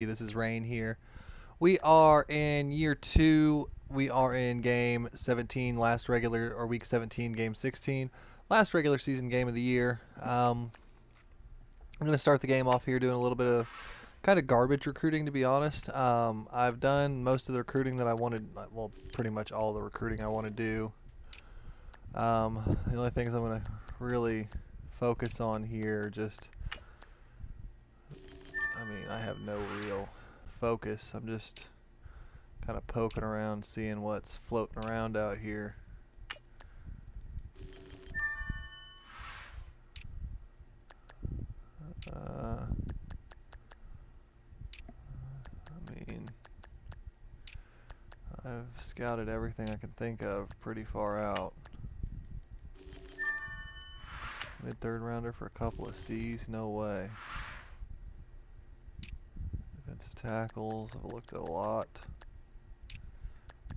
This is Raine here. We are in year two. We are in game 17, last regular or week 17, game 16, last regular season game of the year. I'm going to start the game off here doing a little bit of kind of garbage recruiting, to be honest. I've done most of the recruiting that I wanted, well, pretty much all the recruiting I want to do. The only things I'm going to really focus on here just I have no real focus. I'm just kind of poking around, seeing what's floating around out here. I mean, I've scouted everything I can think of pretty far out. Mid-third rounder for a couple of C's? No way. Defensive tackles, I've looked at a lot.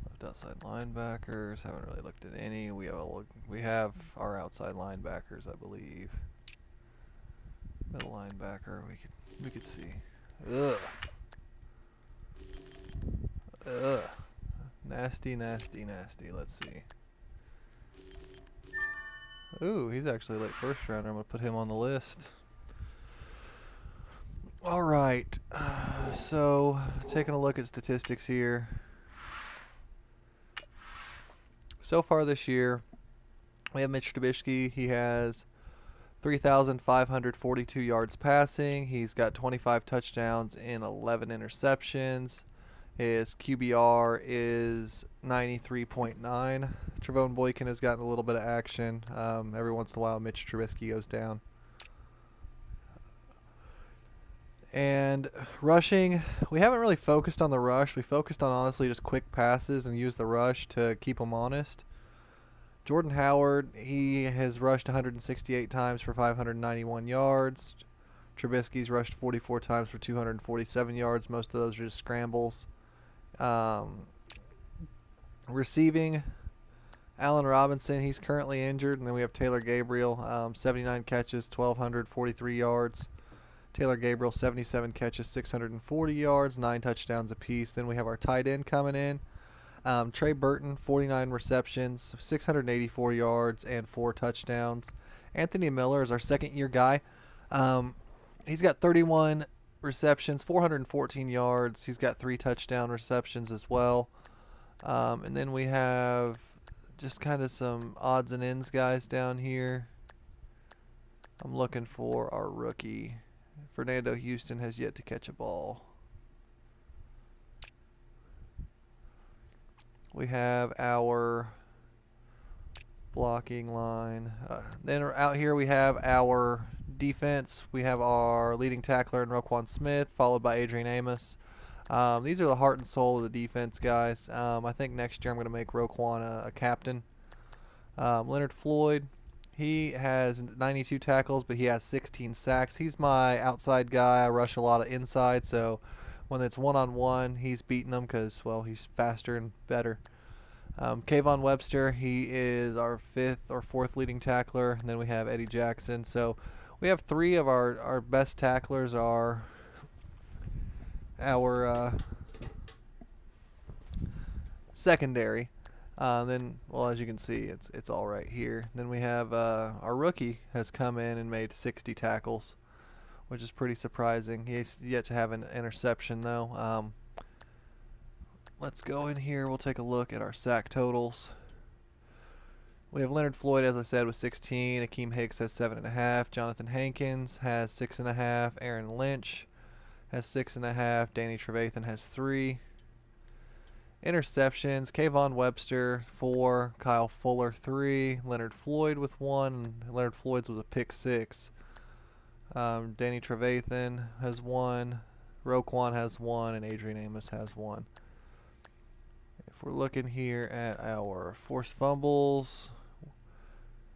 Left outside linebackers, haven't really looked at any. We have our outside linebackers, I believe. Middle linebacker, we could see. Ugh. Ugh. Nasty, nasty, nasty. Let's see. Ooh, he's actually late first rounder. I'm gonna put him on the list. Alright, so taking a look at statistics here. So far this year, we have Mitch Trubisky. He has 3,542 yards passing. He's got 25 touchdowns and 11 interceptions. His QBR is 93.9. Trevone Boykin has gotten a little bit of action. Every once in a while, Mitch Trubisky goes down. And rushing, we haven't really focused on the rush. We focused on honestly just quick passes and used the rush to keep them honest. Jordan Howard, he has rushed 168 times for 591 yards. Trubisky's rushed 44 times for 247 yards. Most of those are just scrambles. Receiving, Allen Robinson, he's currently injured. And then we have Taylor Gabriel, 79 catches, 1,243 yards. Taylor Gabriel, 77 catches, 640 yards, 9 touchdowns apiece. Then we have our tight end coming in. Trey Burton, 49 receptions, 684 yards, and 4 touchdowns. Anthony Miller is our second-year guy. He's got 31 receptions, 414 yards. He's got 3 touchdown receptions as well. And then we have just kind of some odds and ends guys down here. I'm looking for our rookie. Fernando Houston has yet to catch a ball. We have our blocking line. Then out here we have our defense. We have our leading tackler in Roquan Smith, followed by Adrian Amos. These are the heart and soul of the defense, guys. I think next year I'm going to make Roquan a captain. Leonard Floyd, he has 92 tackles, but he has 16 sacks. He's my outside guy. I rush a lot of inside, so when it's one-on-one, he's beating them because, well, he's faster and better. Kayvon Webster, he is our 5th or 4th leading tackler. And then we have Eddie Jackson. So we have 3 of our best tacklers are our secondary. Then, well, as you can see, it's all right here. Then we have our rookie has come in and made 60 tackles, which is pretty surprising. He's yet to have an interception, though. Let's go in here. We'll take a look at our sack totals. We have Leonard Floyd, as I said, with 16. Akeem Hicks has 7.5. Jonathan Hankins has 6.5. Aaron Lynch has 6.5. Danny Trevathan has 3. Interceptions, Kayvon Webster, 4. Kyle Fuller, 3. Leonard Floyd with 1. Leonard Floyd's with a pick 6. Danny Trevathan has 1. Roquan has 1. And Adrian Amos has 1. If we're looking here at our forced fumbles,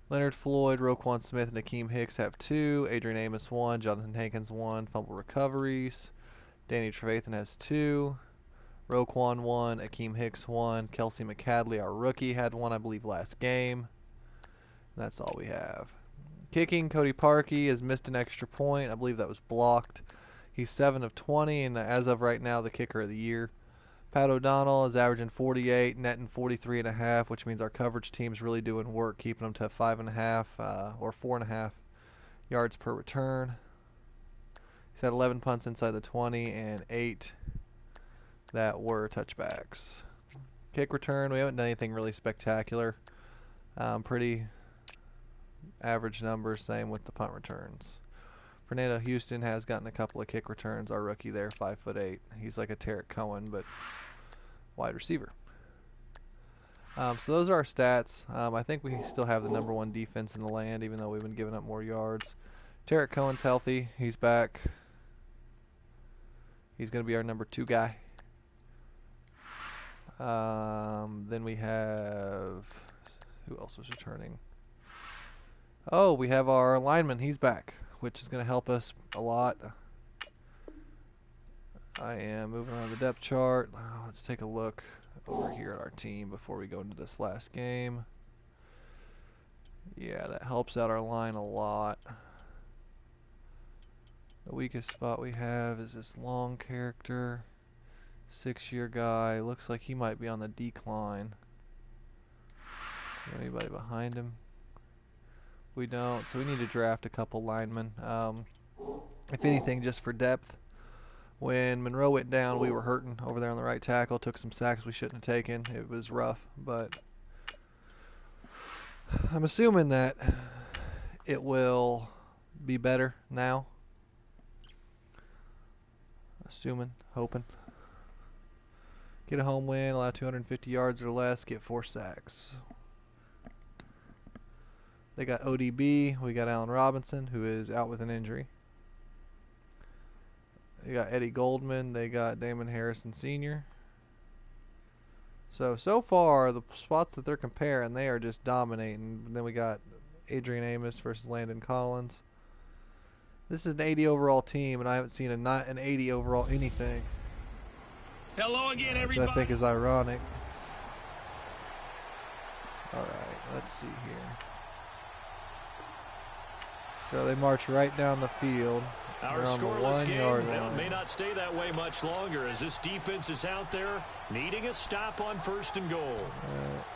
Leonard Floyd, Roquan Smith, and Akeem Hicks have 2. Adrian Amos 1. Jonathan Hankins 1. Fumble recoveries. Danny Trevathan has 2. Roquan 1. Akeem Hicks 1. Kelsey McCadley, our rookie, had 1, I believe, last game. And that's all we have. Kicking, Cody Parkey has missed an extra point. I believe that was blocked. He's 7 of 20, and as of right now, the kicker of the year. Pat O'Donnell is averaging 48, netting 43.5, which means our coverage team's really doing work, keeping them to 5.5 or 4.5 yards per return. He's had 11 punts inside the 20 and 8 that were touchbacks. Kick return, we haven't done anything really spectacular. Pretty average numbers, same with the punt returns. Fernando Houston has gotten a couple of kick returns. Our rookie there, 5'8". He's like a Tarek Cohen, but wide receiver. So those are our stats. I think we still have the #1 defense in the land, even though we've been giving up more yards. Tarek Cohen's healthy. He's back. He's going to be our #2 guy. Then we have... Who else was returning? Oh, we have our lineman. He's back, which is going to help us a lot. I am moving on the depth chart. Let's take a look over here at our team before we go into this last game. Yeah, that helps out our line a lot. The weakest spot we have is this long character, 6-year guy. Looks like he might be on the decline. Anybody behind him? We don't, so we need to draft a couple linemen. If anything, just for depth. When Monroe went down, we were hurting over there on the right tackle. Took some sacks we shouldn't have taken. It was rough, but I'm assuming that it will be better now. Assuming, hoping. Get a home win, allow 250 yards or less, get 4 sacks. They got ODB. We got Allen Robinson, who is out with an injury. They got Eddie Goldman. They got Damon Harrison Sr. So far, the spots that they're comparing, they are just dominating. And then we got Adrian Amos versus Landon Collins. This is an 80 overall team, and I haven't seen an 80 overall anything. Hello again, everybody. Which I think is ironic. Alright, let's see here. So they march right down the field. Our They're on the scoreless 1 game yard line. may not stay that way much longer as this defense is out there needing a stop on 1st and goal.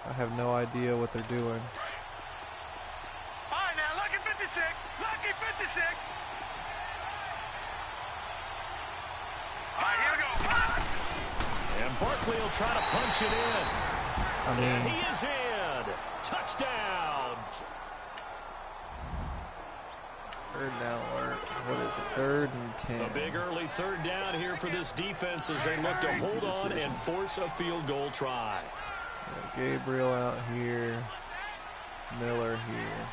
I have no idea what they're doing. All right, now, lucky 56. Lucky 56. All right, here we go. And Barkley will try to punch it in. I mean, And he is in. Touchdown. 3rd down alert. What is it? 3rd and 10. A big early 3rd down here for this defense as they look to hold on and force a field goal try. Gabriel out here. Miller here.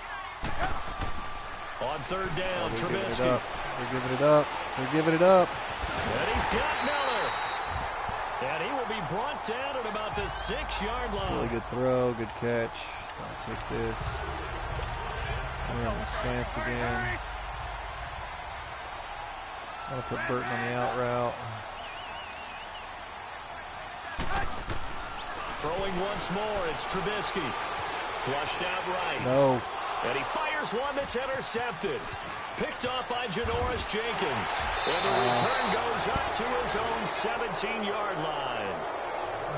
On 3rd down, Trubisky. They're giving it up. They're giving it up. And he's got Miller. And he will be brought down at about the 6-yard line. Really good throw. Good catch. I'll take this. We're on the slants again. I'll put Burton on the out route. Throwing once more, it's Trubisky. Flushed out right. No. And he fires one that's intercepted. Picked off by Janoris Jenkins. And the return goes up to his own 17-yard line.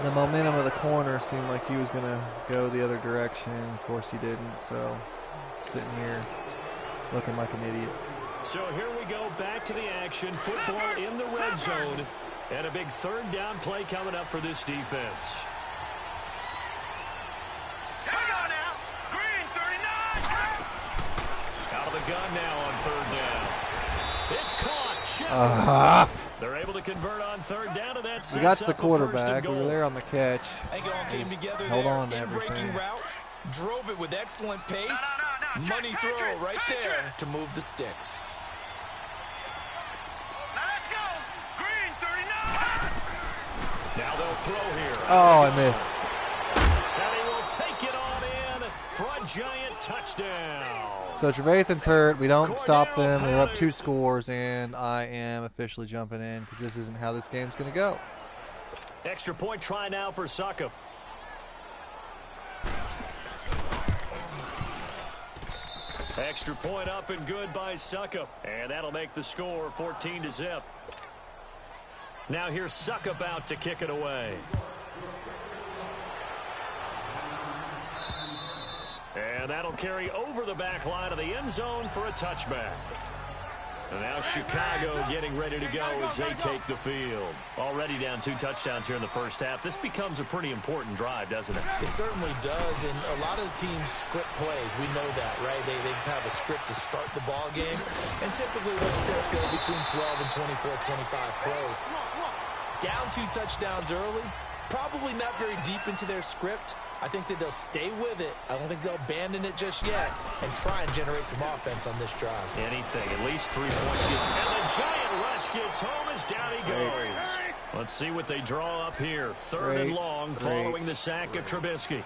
The momentum of the corner seemed like he was going to go the other direction. Of course he didn't, so sitting here looking like an idiot. So here we go back to the action. Football in the red zone. And a big 3rd down play coming up for this defense. Hang on now. Green 39. Out of the gun now on 3rd down. It's caught. They're able to convert on 3rd down, and that's we got to the quarterback. We were there on the catch. They all came together held there on to in everything. breaking route, drove it with excellent pace. Money throw right there to move the sticks. Now let's go. Green 39. Now they'll throw here. Oh, I missed. And he will take it on in for a giant touchdown. So Trevathan's hurt. We don't stop them. They're up 2 scores, and I am officially jumping in because this isn't how this game's going to go. Extra point try now for Succop. Extra point up and good by Suckup. And that'll make the score 14-0. Now here's Suckup out to kick it away. And that'll carry over the back line of the end zone for a touchback. And now Chicago getting ready to go as they take the field. Already down 2 touchdowns here in the first half. This becomes a pretty important drive, doesn't it? It certainly does, and a lot of the teams script plays. We know that, right? They have a script to start the ball game, and typically those scripts go between 12 and 24, 25 plays. Down 2 touchdowns early, probably not very deep into their script. I think that they'll stay with it. I don't think they'll abandon it just yet and try and generate some offense on this drive. Anything, at least 3 points. And the giant rush gets home as down he goes. Let's see what they draw up here. Third and long following the sack of Trubisky.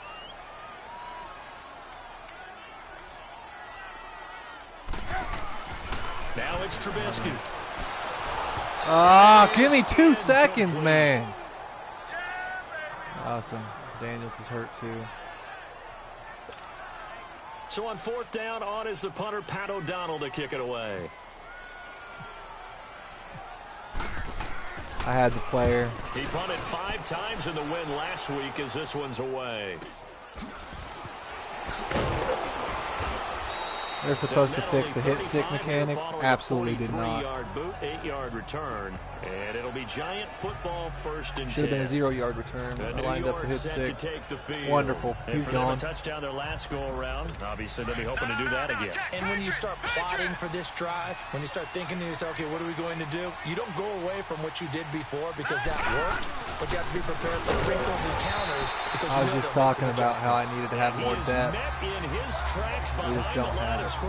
Now it's Trubisky. Give me 2 seconds, man. Awesome. Daniels is hurt too. So on 4th down, on is the punter, Pat O'Donnell, to kick it away. I had the player. He punted 5 times in the win last week as this one's away. They're supposed to fix the hit stick mechanics. Absolutely did not. 43-yard boot, 8-yard return, and it'll be Giant football 1st and 10. Should have been a 0-yard return. I lined up the hit stick. Wonderful. He's gone. Touchdown their last go around. Obviously, they'll be hoping to do that again. And when you start plotting for this drive, when you start thinking to yourself, okay, what are we going to do? You don't go away from what you did before because that worked, but you have to be prepared for wrinkles and counters. Because I was just talking about how I needed to have more depth. We just don't have. We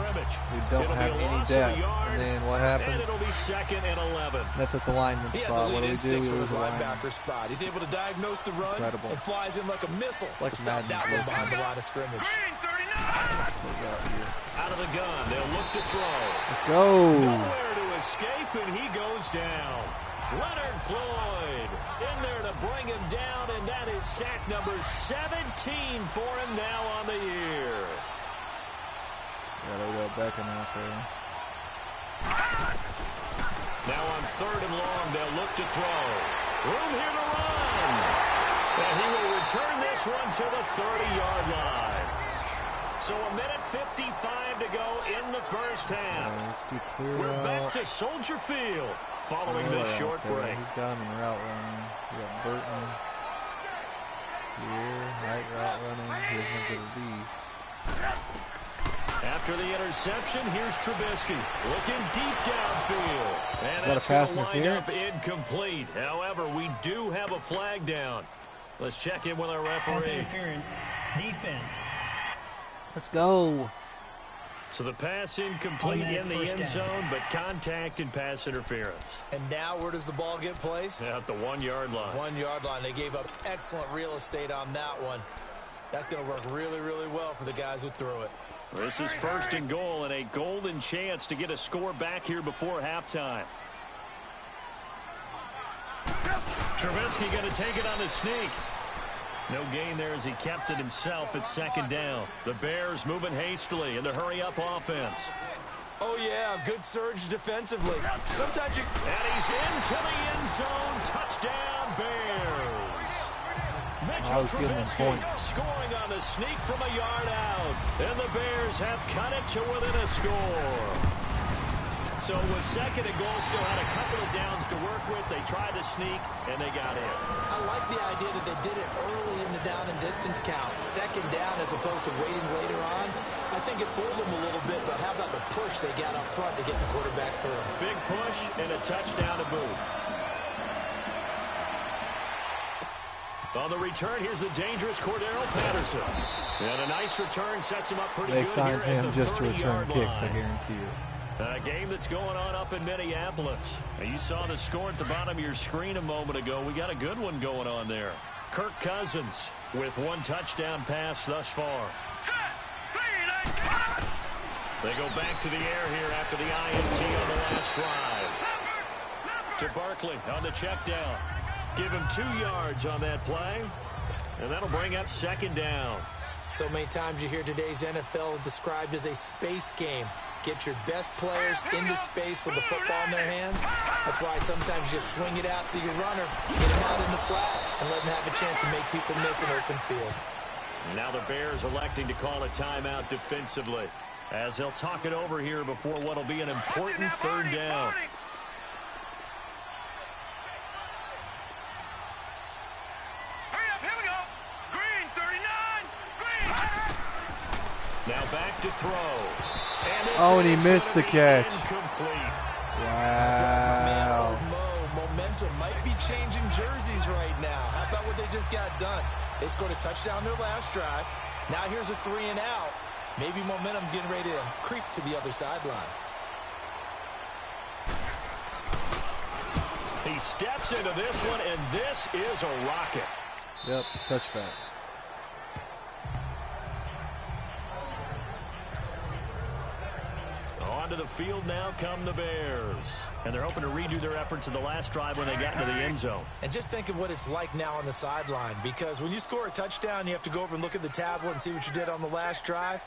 don't have any depth. And then what happens? It'll be 2nd and 11. That's at the lineman spot. What do? We lose the linebacker spot. He's able to diagnose the run. Incredible. And flies in like a missile. It's like to stop that one behind the line of scrimmage. Out of the gun, they'll look to throw. Let's go. Nowhere to escape, and he goes down. Leonard Floyd in there to bring him down, and that is sack number 17 for him now on the year. Got Odell Beckham out there. Now on 3rd and long, they'll look to throw. Room here to run. And he will return this one to the 30-yard line. So a minute 55 to go in the first half. We're back to Soldier Field following this short break. He's got him in route running. We got Burton here, right route running. He doesn't have good release. After the interception, here's Trubisky looking deep downfield. And that's going to wind up incomplete. However, we do have a flag down. Let's check in with our referee. Pass interference. Defense. Let's go. So the pass incomplete in the end zone, but contact and pass interference. And now where does the ball get placed? At the 1-yard line. 1-yard line. They gave up excellent real estate on that one. That's going to work really, really well for the guys who threw it. This is 1st and goal and a golden chance to get a score back here before halftime. Trubisky going to take it on the sneak. No gain there as he kept it himself at 2nd down. The Bears moving hastily in the hurry-up offense. Oh, yeah, good surge defensively. Sometimes you... And he's into the end zone. Touchdown, Bears. Mitchell Trubisky scoring on the sneak from a yard out. And the Bears have cut it to within a score. So with 2nd and goal, still had a couple of downs to work with. They tried to sneak, and they got in. I like the idea that they did it early in the down and distance count. 2nd down as opposed to waiting later on. I think it fooled them a little bit, but how about the push they got up front to get the quarterback through? Big push and a touchdown to boot. On the return, here's the dangerous Cordero Patterson. And a nice return sets him up pretty good. They signed him just to return kicks, I guarantee you. A game that's going on up in Minneapolis. Now, you saw the score at the bottom of your screen a moment ago. We got a good one going on there. Kirk Cousins with 1 touchdown pass thus far. They go back to the air here after the INT on the last drive. To Barkley on the check down. Give him 2 yards on that play. And that'll bring up 2nd down. So many times you hear today's NFL described as a space game. Get your best players into space with the football in their hands. That's why sometimes you just swing it out to your runner, get him out in the flat, and let him have a chance to make people miss an open field. Now the Bears electing to call a timeout defensively, as they'll talk it over here before what will be an important third down. Now back to throw. And he missed the catch. Incomplete. Wow. Momentum might be changing jerseys right now. How about what they just got done? They scored a touchdown their last drive. Now here's a 3 and out. Maybe momentum's getting ready to creep to the other sideline. He steps into this one, and this is a rocket. Yep, touchback. Onto the field now come the Bears. And they're hoping to redo their efforts in the last drive when they got into the end zone. And just think of what it's like now on the sideline, because when you score a touchdown, you have to go over and look at the tablet and see what you did on the last drive.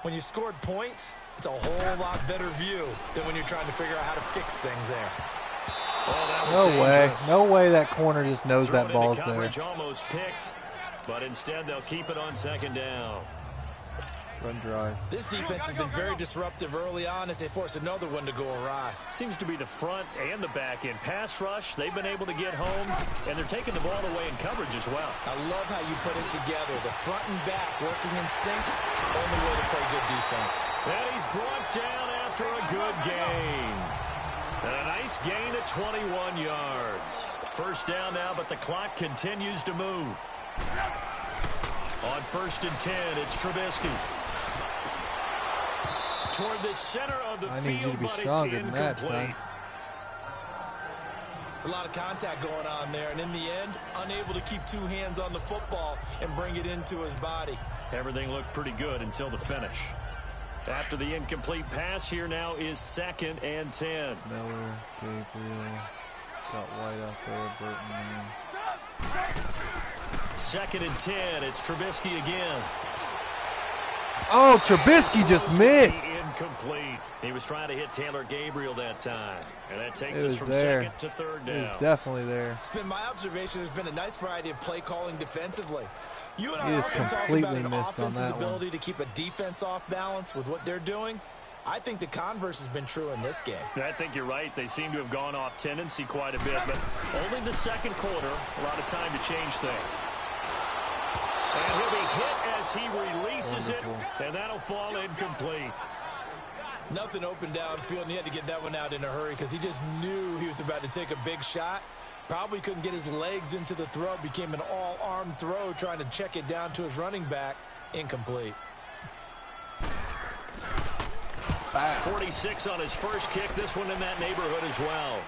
When you scored points, it's a whole lot better view than when you're trying to figure out how to fix things there. Oh, that was dangerous. No way that corner just knows Thrown that ball's into there. coverage, almost picked, but instead they'll keep it on second down. Run drive. This defense has been very disruptive early on as they force another one to go awry. Seems to be the front and the back end. Pass rush, they've been able to get home, and they're taking the ball away in coverage as well. I love how you put it together. The front and back working in sync, only way to play good defense. And he's brought down after a good gain. And a nice gain at 21 yards. First down now, but the clock continues to move. On 1st and 10, it's Trubisky. Toward the center of the field, need you to be but it's stronger than that, incomplete. son. It's a lot of contact going on there, and in the end, unable to keep 2 hands on the football and bring it into his body. Everything looked pretty good until the finish. After the incomplete pass, here now is 2nd and 10. Miller, Gabriel, got White out there, Burton. 2nd and 10, it's Trubisky again. Oh, Trubisky just missed. Incomplete. He was trying to hit Taylor Gabriel that time. And that takes It us was from there. 2nd to 3rd down. It was definitely there. It's been my observation there's been a nice variety of play calling defensively. You and He I is often talk about completely an missed on offense's that one. ability to keep a defense off balance with what they're doing. I think the converse has been true in this game. I think you're right. They seem to have gone off tendency quite a bit, but only the second quarter, a lot of time to change things. And he'll be hit as he releases Wonderful. it, and that'll fall incomplete. Nothing open downfield, and he had to get that one out in a hurry because he just knew he was about to take a big shot. Probably couldn't get his legs into the throw. Became an all-arm throw trying to check it down to his running back. Incomplete. 46 on his first kick. This one in that neighborhood as well.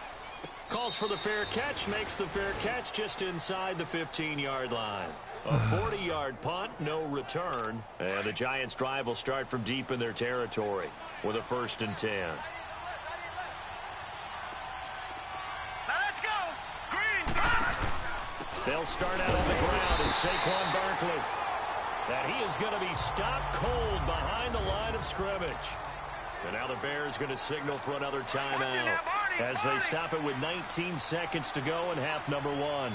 Calls for the fair catch. Makes the fair catch just inside the 15-yard line. A 40-yard punt, no return. And the Giants' drive will start from deep in their territory with a 1st and 10. Let's go. Green. They'll start out on the ground, and Saquon Barkley. That he is going to be stopped cold behind the line of scrimmage. And now the Bears going to signal for another timeout as they stop it with 19 seconds to go in half number 1. Hurry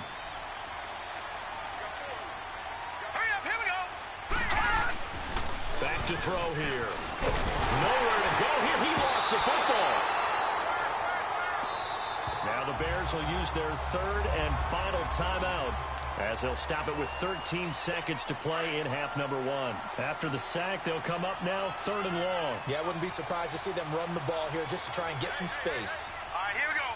up. Here we go. Back to throw here. Nowhere to go here. He lost the football. Now the Bears will use their 3rd and final timeout as they'll stop it with 13 seconds to play in half number 1. After the sack, they'll come up now 3rd and long. Yeah, I wouldn't be surprised to see them run the ball here just to try and get some space. All right, here we go.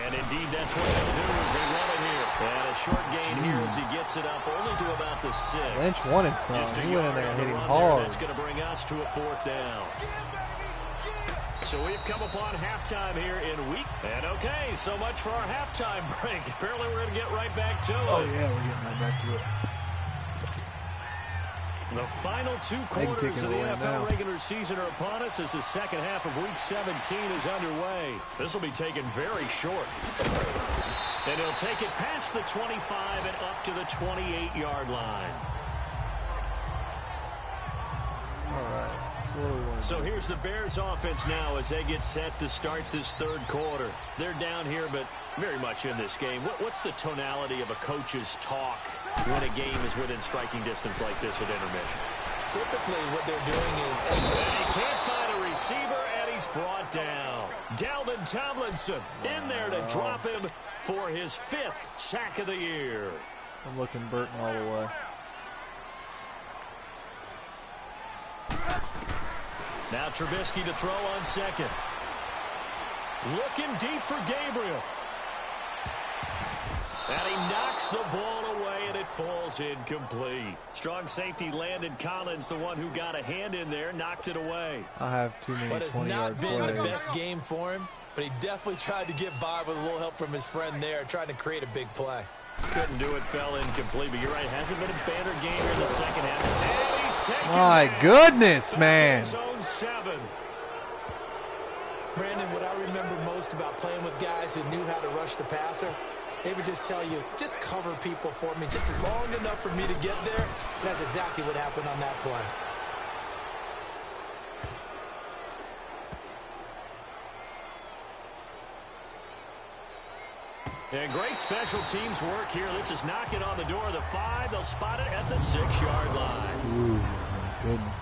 And indeed, that's what they'll do as they run it here. And a short gain here as he gets it up only to about the 6. Lynch wanted some. Just a He went in yard there on the hitting run there. hard. That's going to bring us to a 4th down. So we've come upon halftime here in week. And okay, so much for our halftime break. Apparently we're going to get right back to it. Oh, yeah, we're getting right back to it. The final 2 They can quarters kick it of the away NFL now. regular season are upon us as the second half of Week 17 is underway. This will be taken very short. And he'll take it past the 25 and up to the 28-yard line. All right. So here's the Bears offense now as they get set to start this third quarter. They're down here, but very much in this game. What's the tonality of a coach's talk when a game is within striking distance like this at intermission? Typically, what they're doing is... And he can't find a receiver, and he's brought down. Dalvin Tomlinson in there to drop him for his 5th sack of the year. I'm looking Burton all the way. Now Trubisky to throw on second. Looking deep for Gabriel. And he knocks the ball away, and it falls incomplete. Strong safety Landon Collins, the one who got a hand in there, knocked it away. I have too many 20-yard plays. But it's not been the best game for him, but he definitely tried to get by with a little help from his friend there, trying to create a big play. Couldn't do it, fell incomplete, but you're right, hasn't been a banner game here in the second half. And he's taken My goodness, man. Zone 7. Brandon, what I remember most about playing with guys who knew how to rush the passer, they would just tell you, just cover people for me, just long enough for me to get there. And that's exactly what happened on that play. And great special teams work here. This is knocking on the door of the 5. They'll spot it at the 6-yard line. Ooh, my goodness.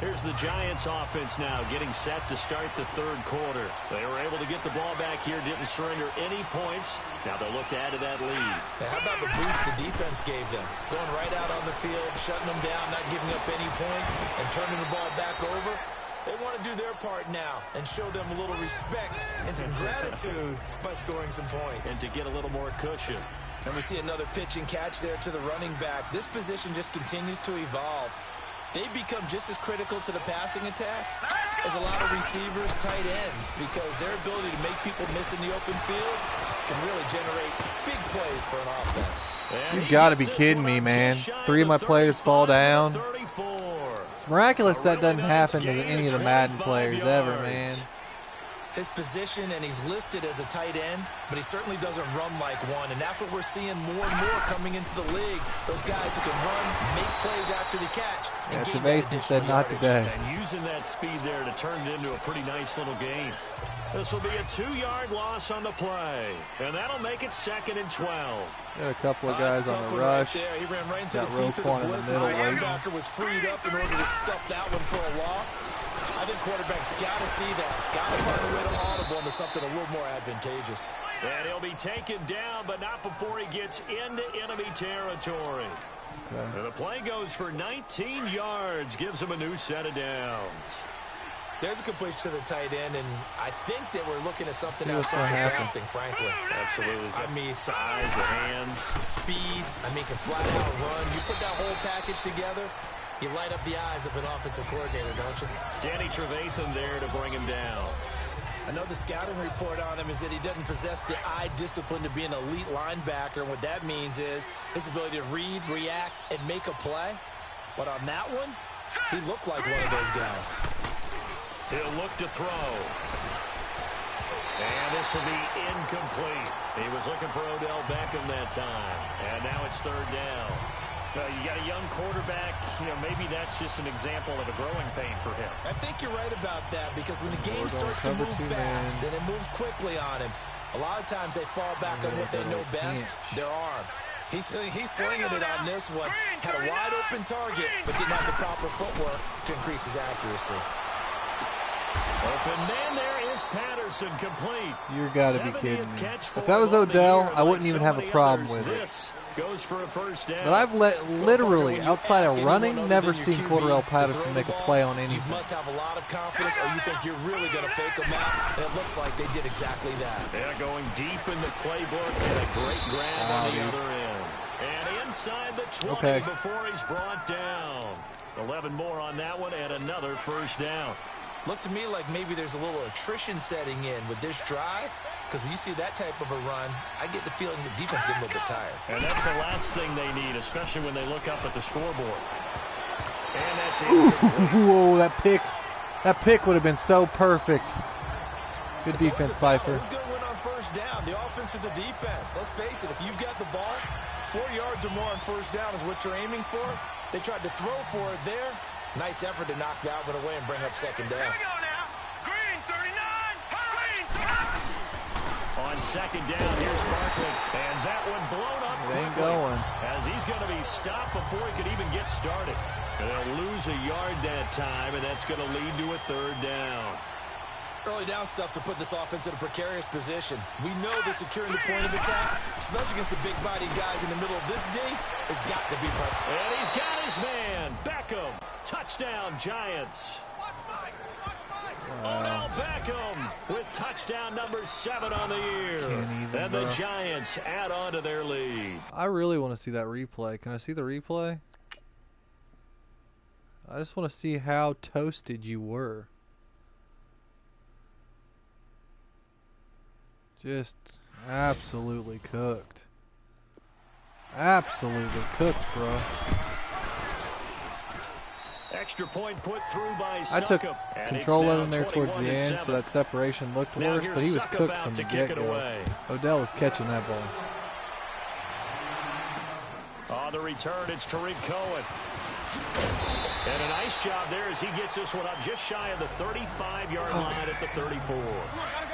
Here's the Giants offense now getting set to start the third quarter. They were able to get the ball back here, didn't surrender any points. Now they'll look to add to that lead. Now, how about the boost the defense gave them? Going right out on the field, shutting them down, not giving up any points, and turning the ball back over. They want to do their part now and show them a little respect and some gratitude by scoring some points. And to get a little more cushion. And we see another pitch and catch there to the running back. This position just continues to evolve. They become just as critical to the passing attack as a lot of receivers, tight ends, because their ability to make people miss in the open field can really generate big plays for an offense. You gotta be kidding me, man. 3 of my players fall down. It's miraculous that doesn't happen to any of the Madden players ever, man. His position, and he's listed as a tight end, but he certainly doesn't run like one, and that's what we're seeing more and more coming into the league. Those guys who can run, make plays after the catch. Yeah, Trevathan said not today. And using that speed there to turn it into a pretty nice little game. This will be a 2-yard loss on the play, and that'll make it 2nd and 12. Got a couple of guys on the rush. Right, he ran right into got the teeth of the blitz. The linebacker was freed up in order to stuff that one for a loss. I think quarterbacks got to see that. Got to find a way to audible into something a little more advantageous. And he'll be taken down, but not before he gets into enemy territory. Okay. And the play goes for 19 yards, gives him a new set of downs. There's a completion to the tight end, and I think that we're looking at something outside of casting, frankly. Absolutely. I mean, size, the hands. Speed, can flat out run. You put that whole package together, you light up the eyes of an offensive coordinator, don't you? Danny Trevathan there to bring him down. I know the scouting report on him is that he doesn't possess the eye discipline to be an elite linebacker, and what that means is his ability to read, react, and make a play. But on that one, he looked like one of those guys. He'll look to throw. And this will be incomplete. He was looking for Odell Beckham that time. And now it's 3rd down. You got a young quarterback. Maybe that's just an example of a growing pain for him. I think you're right about that, because when the game starts to move fast and it moves quickly on him, a lot of times they fall back on what they know best, their arm. He's slinging it on this one. Had a wide open target, but didn't have the proper footwork to increase his accuracy. Open man there is Patterson, complete. You gotta be kidding me. If that was Odell, I wouldn't even have a problem with it. Goes for a first down. But I've literally, outside of running, never seen Cordarrelle Patterson make a play on anything. You must have a lot of confidence, or you think you're really going to fake them out, and it looks like they did exactly that. Yeah, going deep in the playbook, and a great grab on the other end. And inside the 20 before he's brought down. 11 more on that one, and another first down. Looks to me like maybe there's a little attrition setting in with this drive, because when you see that type of a run, I get the feeling the defense getting a little bit tired. And that's the last thing they need, especially when they look up at the scoreboard. And that's it. Whoa, that pick would have been so perfect. Good defense, Pfeiffer. Who's going to win on first down? The offense or the defense? Let's face it, if you've got the ball, 4 yards or more on first down is what you're aiming for. They tried to throw for it there. Nice effort to knock that one away and bring up second down. Here we go now. Green 39. Green 39. On second down, here's Barkley. And that one blown up quickly. Ain't going. As he's going to be stopped before he could even get started. And they'll lose a yard that time, and that's going to lead to a third down. Early down stuffs will put this offense in a precarious position. We know they're securing the point of attack, especially against the big-bodied guys in the middle of this D, has got to be perfect. And he's got his man, Beckham. Touchdown, Giants. Odell Beckham with touchdown number 7 on the year. And the Giants add on to their lead. I really want to see that replay. Can I see the replay? I just want to see how toasted you were. Just absolutely cooked. Absolutely cooked, bro. Extra point put through by I took Suckup, and control it's of him there towards the end, 21-7. so that separation looked Now worse, here's but he was Suckup cooked out from to the kick it get-go. away. Odell was catching that ball. On the return, it's Tariq Cohen. And a nice job there as he gets this one up just shy of the 35-yard line at the 34.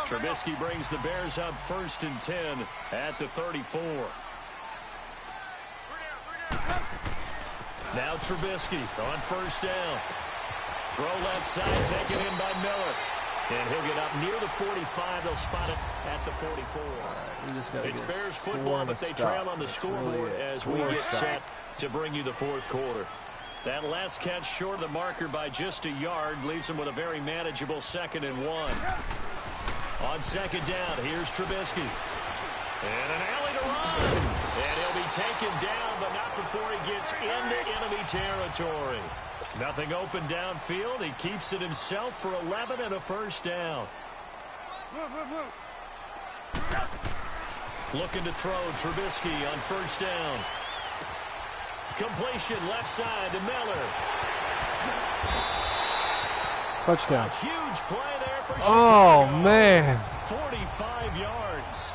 Trubisky brings the Bears up 1st and 10 at the 34. Now Trubisky on 1st down. Throw left side, taken in by Miller. And he'll get up near the 45. They'll spot it at the 44. We just gotta It's get a Bears score football, and a but they stop. trail on the That's scoreboard really it. as we Score, get stop. set to bring you the 4th quarter. That last catch short of the marker by just a yard leaves them with a very manageable 2nd and 1. On 2nd down, here's Trubisky. And an alley to run. And he'll be taken down, but not before he gets into enemy territory. Nothing open downfield. He keeps it himself for 11 and a 1st down. Looking to throw, Trubisky on 1st down. Completion left side to Miller. Touchdown. A huge play there for Oh, Chicago. man. 45 yards.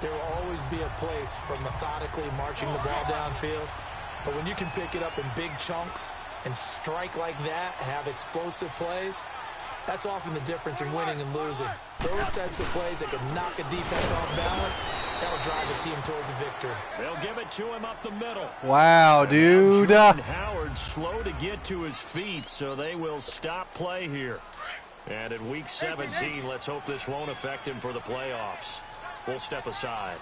There will always be a place for methodically marching the ball downfield. But when you can pick it up in big chunks and strike like that, have explosive plays, that's often the difference in winning and losing. Those types of plays that can knock a defense off balance, that'll drive a team towards a victory. They'll give it to him up the middle. Wow, dude. Jordan Howard slow to get to his feet, so they will stop play here. And in week 17, let's hope this won't affect him for the playoffs. We'll step aside.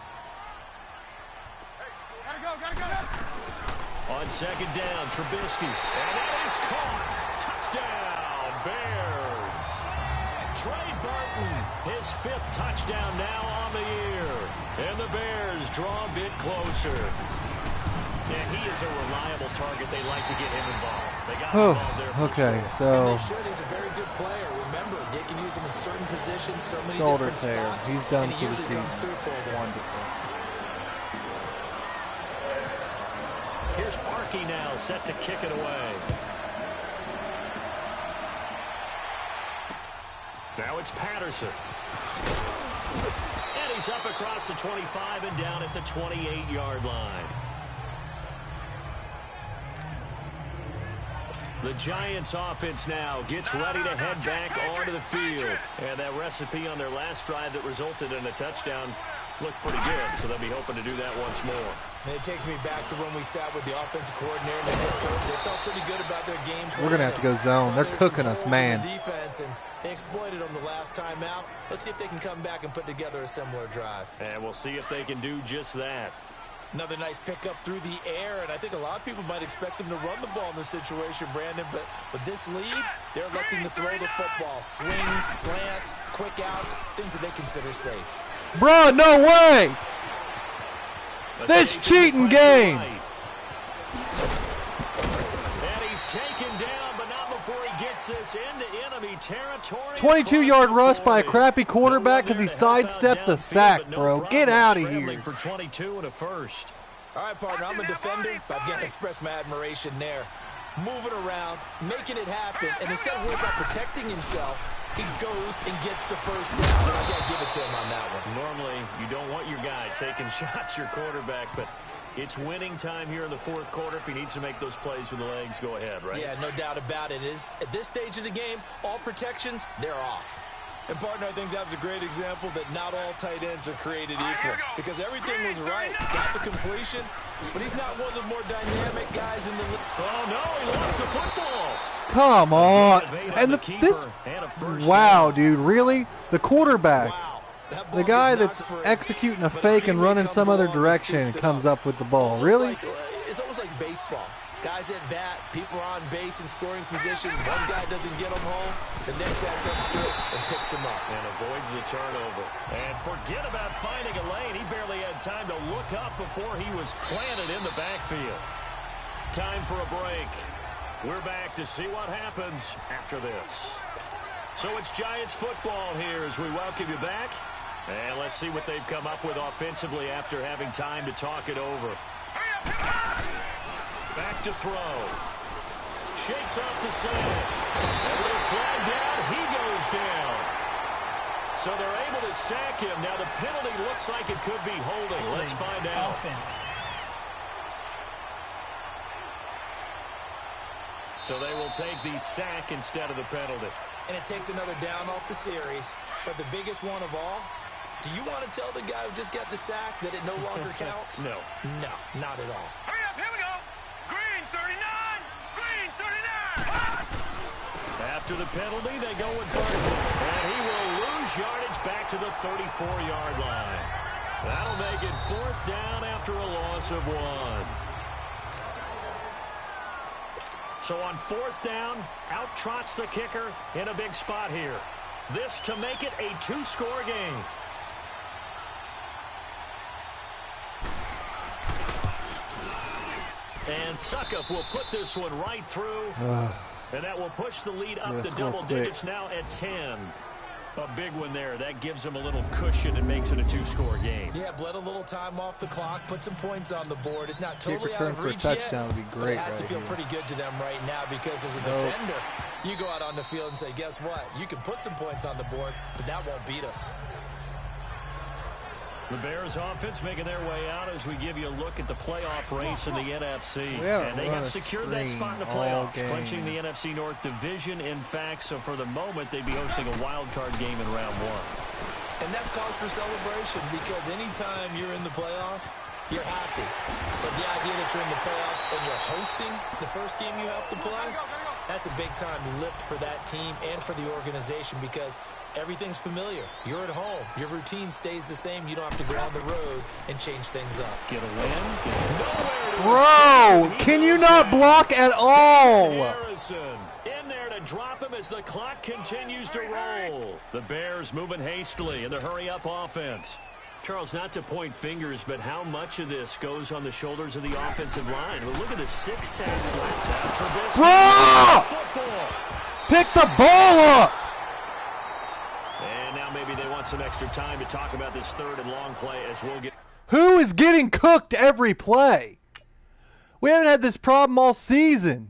Gotta go. On 2nd down, Trubisky. And that is caught. Touchdown, Bears. Trey Burton, his 5th touchdown now on the year. And the Bears draw a bit closer. And he is a reliable target. They like to get him involved. They got him involved there for Okay, sure. so And they should. He's a very good player. Remember, they can use him in certain positions, so many shoulder different tear. spots. He's done and he for the usually comes season. through for them. Wonderful. Here's Parkey now, set to kick it away. Now it's Patterson. And he's up across the 25 and down at the 28-yard line. The Giants offense now gets ready to head back onto the field. And that recipe on their last drive that resulted in a touchdown looked pretty good, so they'll be hoping to do that once more. And it takes me back to when we sat with the offensive coordinator and the head coach. They felt pretty good about their game plan. We're going to have to go zone. They're cooking us, man. Defense, and they exploited them the last time out. Let's see if they can come back and put together a similar drive. And we'll see if they can do just that. Another nice pickup through the air, and I think a lot of people might expect them to run the ball in this situation, Brandon, but with this lead, they're electing to throw the football. Swings, slants, quick outs, things that they consider safe. Bruh, no way! This cheating game! And he's taken down, but not before he gets this into enemy territory. 22-yard rush by a crappy quarterback because he sidesteps a sack, bro. Get out of here. For 22 and a 1st. All right, partner, I'm a defender, but I've got to express my admiration there. Moving around, making it happen, and instead of worrying about protecting himself, he goes and gets the 1st down. And I got to give it to him on that one. Normally, you don't want your guy taking shots, your quarterback, but It's winning time here in the fourth quarter. If he needs to make those plays with the legs, go ahead, right? Yeah, no doubt about it. At this stage of the game, all protections, they're off. And, partner, I think that's a great example that not all tight ends are created equal. Because everything was right. Got the completion, but he's not one of the more dynamic guys in the league. Oh, no, he lost the football. Come on. And wow, dude, really? The quarterback. Wow. The guy that's executing a fake and running some other direction comes up with the ball. Really? It's almost like baseball. Guys at bat, people are on base in scoring position. One guy doesn't get them home. The next guy comes through and picks him up. And avoids the turnover. And forget about finding a lane. He barely had time to look up before he was planted in the backfield. Time for a break. We're back to see what happens after this. So it's Giants football here as we welcome you back. And let's see what they've come up with offensively after having time to talk it over. Back to throw. Shakes off the sand. And with a flag down, he goes down. So they're able to sack him. Now the penalty looks like it could be holding. Let's find out. Offense. So they will take the sack instead of the penalty. And it takes another down off the series. But the biggest one of all, do you want to tell the guy who just got the sack that it no longer counts? No. No, not at all. Hurry up, here we go. Green 39. Green 39. After the penalty, they go with Burton. And he will lose yardage back to the 34-yard line. That'll make it fourth down after a loss of 1. So on fourth down, out trots the kicker in a big spot here. This to make it a 2-score game. And Suckup will put this one right through. And that will push the lead up to double digits now at 10. A big one there. That gives them a little cushion and makes it a 2-score game. Yeah, bled a little time off the clock, put some points on the board. It's not totally out return of for a reach touchdown yet, would be but great it has to right feel here. pretty good to them right now because as a defender, you go out on the field and say, guess what? You can put some points on the board, but that won't beat us. The Bears offense making their way out as we give you a look at the playoff race in the NFC. Yeah, and they have secured that spot in the all playoffs, game. clinching the NFC North division. In fact, so for the moment, they'd be hosting a wild card game in round 1. And that's cause for celebration because anytime you're in the playoffs, you're happy. But the idea that you're in the playoffs and you're hosting the first game you have to play, that's a big-time lift for that team and for the organization because everything's familiar. You're at home. Your routine stays the same. You don't have to go on the road and change things up. Get a win. Get nowhere to Bro, escape. can you not block at all? Harrison in there to drop him as the clock continues to roll. The Bears moving hastily in the hurry-up offense. Charles, not to point fingers, but how much of this goes on the shoulders of the offensive line? Well, look at the 6 sacks left. Now, Trubisky. Football. Pick the ball up. And now maybe they want some extra time to talk about this third and long play as we'll get. Who is getting cooked every play? We haven't had this problem all season.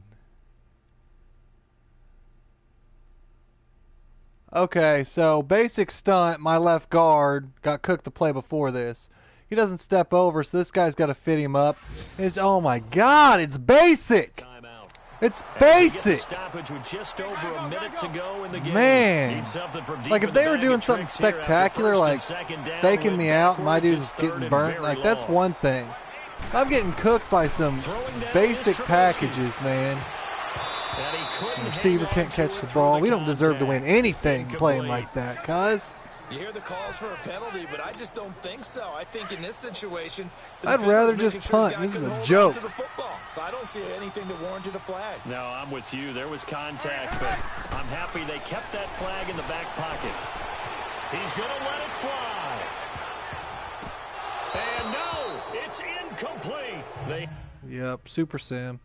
Okay, so basic stunt, my left guard got cooked the play before this. He doesn't step over, so this guy's got to fit him up. Oh my God, it's basic. Timeout. It's basic. Stoppage with just over a minute to go in the game. Man, like if they were doing something spectacular, like faking me out, my dude's getting burnt, like that's one thing. I'm getting cooked by some basic packages, man. The receiver can't catch the ball. We don't deserve to win anything playing like that, cuz. You hear the calls for a penalty, but I just don't think so. I think in this situation, I'd rather just punt. This is a joke. So I don't see anything to warrant a flag. No, I'm with you. There was contact, but I'm happy they kept that flag in the back pocket. He's going to let it fly. And no, it's incomplete. Yep, Super Sam.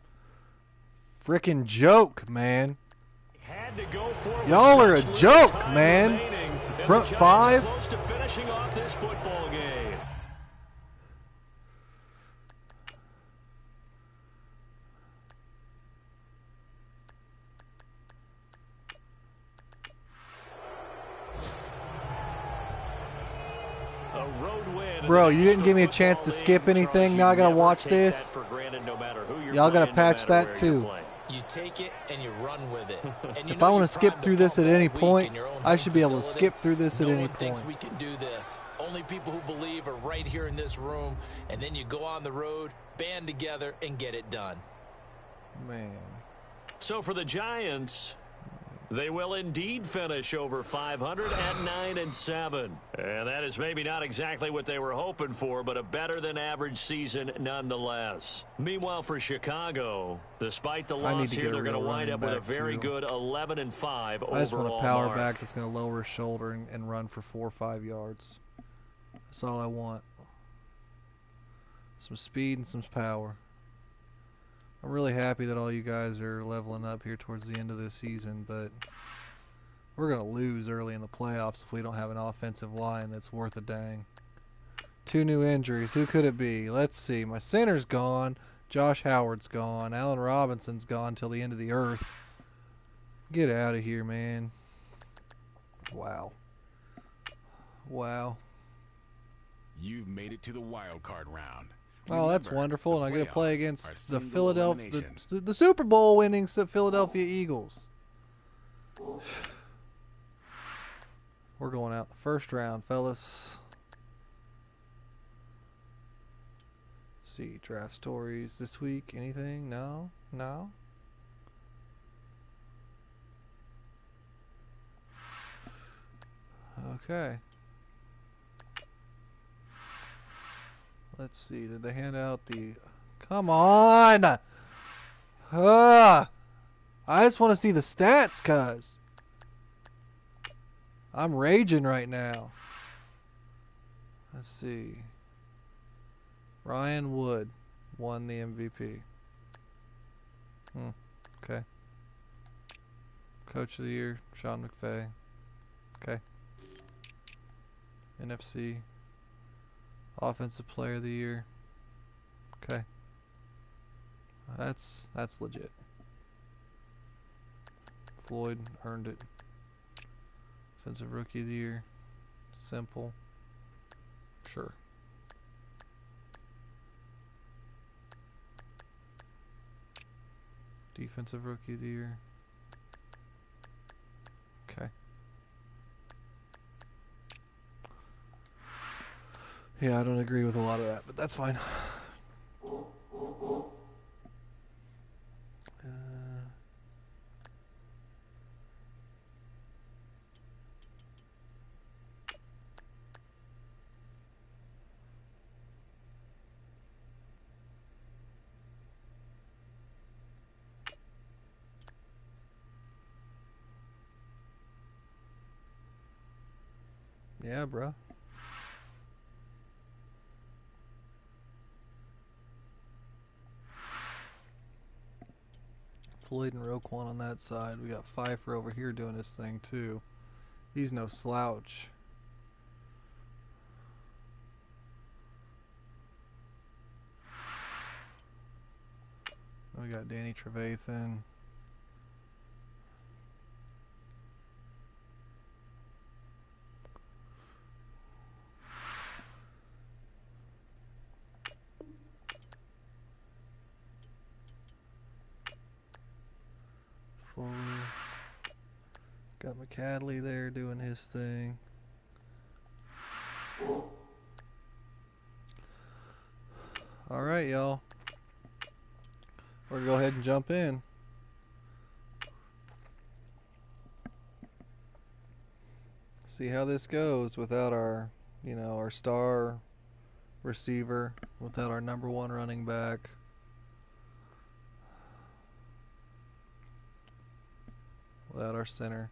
Frickin' joke, man. Y'all are a joke, man. Front 5. Close to finishing off this football game. A road win. Bro, you didn't give me a chance to skip anything. Now I gotta watch this. Y'all gotta patch that too. You take it and you run with it. And If I want to skip through this at any point, I should be able to skip through this at any point. No one thinks point. we can do this. Only people who believe are right here in this room. And then you go on the road, band together, and get it done. Man. So for the Giants, they will indeed finish over 500 at 9-7. And that is maybe not exactly what they were hoping for, but a better than average season nonetheless. Meanwhile, for Chicago, despite the loss here, they're going to wind up with a very good 11-5 overall. I just want a power mark. back that's going to lower his shoulder and run for 4 or 5 yards. That's all I want. Some speed and some power. I'm really happy that all you guys are leveling up here towards the end of this season, but we're going to lose early in the playoffs if we don't have an offensive line that's worth a dang. 2 new injuries. Who could it be? Let's see. My center's gone. Josh Howard's gone. Allen Robinson's gone till the end of the earth. Get out of here, man. Wow. Wow. You've made it to the wild card round. Oh, that's wonderful, and I get to play against the the Super Bowl winning Philadelphia Eagles. We're going out the first round, fellas. See, draft stories this week. Anything? No? No? Okay. Let's see, did they hand out the... Come on! I just want to see the stats, cuz. I'm raging right now. Let's see. Ryan Wood won the MVP. Okay. Coach of the Year, Sean McVay. Okay. NFC. Offensive Player of the Year. Okay. That's legit. Floyd earned it. Defensive Rookie of the Year. Simple. Sure. Defensive Rookie of the Year. Okay. Yeah, I don't agree with a lot of that, but that's fine. Yeah, bro. Floyd and Roquan on that side. We got Pfeiffer over here doing his thing too. He's no slouch. We got Danny Trevathan. Fuller. Got McCadley there doing his thing. Alright, y'all. We're gonna go ahead and jump in. See how this goes without our, our star receiver, without our #1 running back. Without our center.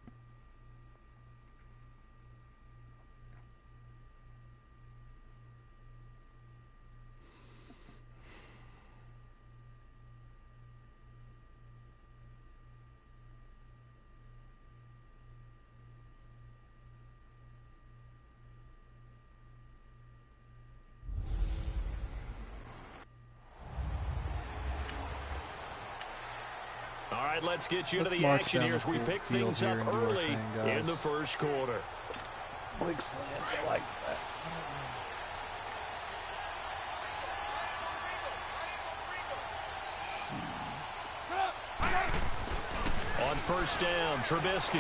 Let's get you to the action here as we pick things up early in the first quarter. Big slants, I like that. On first down, Trubisky.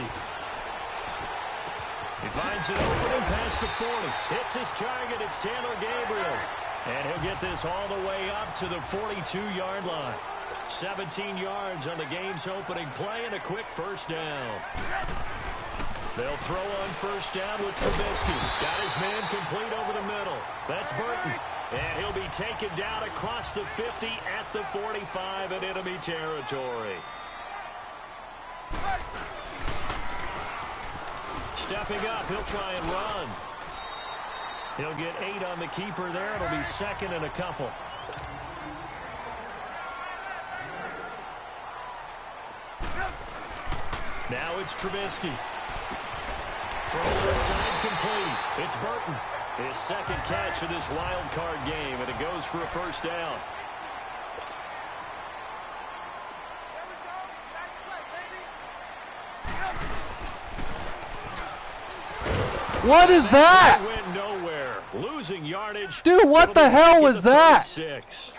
He finds an opening past the 40. Hits his target. It's Taylor Gabriel. And he'll get this all the way up to the 42-yard line. 17 yards on the game's opening play and a quick first down. They'll throw on first down with Trubisky. Got his man complete over the middle. That's Burton. And he'll be taken down across the 50 at the 45 in enemy territory. Stepping up, he'll try and run. He'll get 8 on the keeper there. It'll be second and a couple. Now it's Trubisky. Throw aside complete. It's Burton. His second catch of this wild card game, and it goes for a first down. What is that? Went nowhere. Losing yardage. Dude, what the hell was that? 36.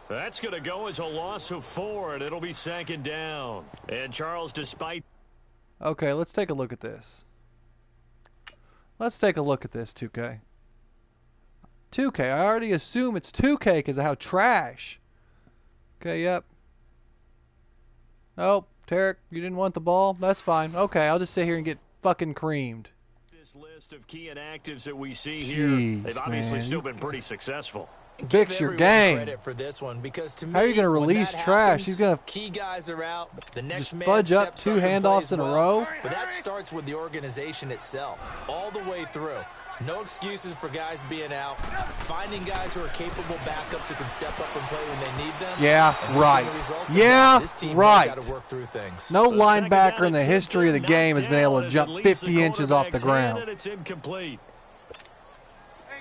That's going to go as a loss of 4, and it'll be second down. And Charles, despite... Okay, let's take a look at this. Let's take a look at this, 2K. 2K, I already assume it's 2K because of how trash. Okay, yep. Oh, Tarek, you didn't want the ball? That's fine. Okay, I'll just sit here and get fucking creamed. This list of key inactives that we see here, they've obviously still been pretty successful. Fix your game. Credit for this one because to me, how are you going to release trash? He's going to key guys are out. The next just fudge up 2 handoffs in a row. But that starts with the organization itself, all the way through. No excuses for guys being out. Finding guys who are capable backups who can step up and play when they need them. Yeah, right. Yeah, right. Got to work through things. No linebacker in the history of the game has been able to jump 50 inches off the ground. And it's incomplete.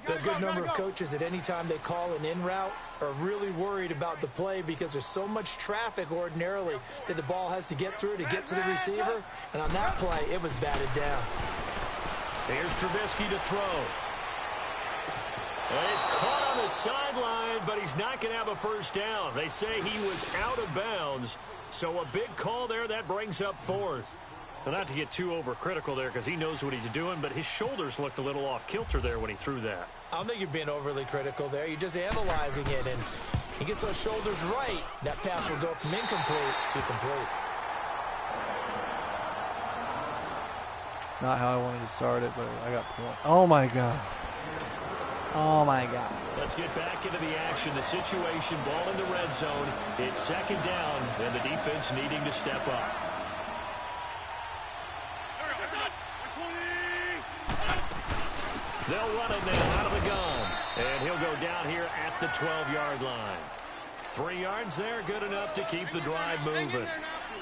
There are a good number of coaches at any time they call an in route are really worried about the play because there's so much traffic ordinarily that the ball has to get through to get to the receiver. And on that play, it was batted down. Here's Trubisky to throw. And he's caught on the sideline, but he's not going to have a first down. They say he was out of bounds. So a big call there, that brings up 4th. Well, not to get too overcritical there because he knows what he's doing, but his shoulders looked a little off kilter there when he threw that. I don't think you're being overly critical there. You're just analyzing it, and he gets those shoulders right. That pass will go from incomplete to complete. It's not how I wanted to start it, but I got point. Oh, my God. Oh, my God. Let's get back into the action. The situation, ball in the red zone. It's second down, and the defense needing to step up. They'll run it now out of the gun. And he'll go down here at the 12-yard line. 3 yards there, good enough to keep the drive moving.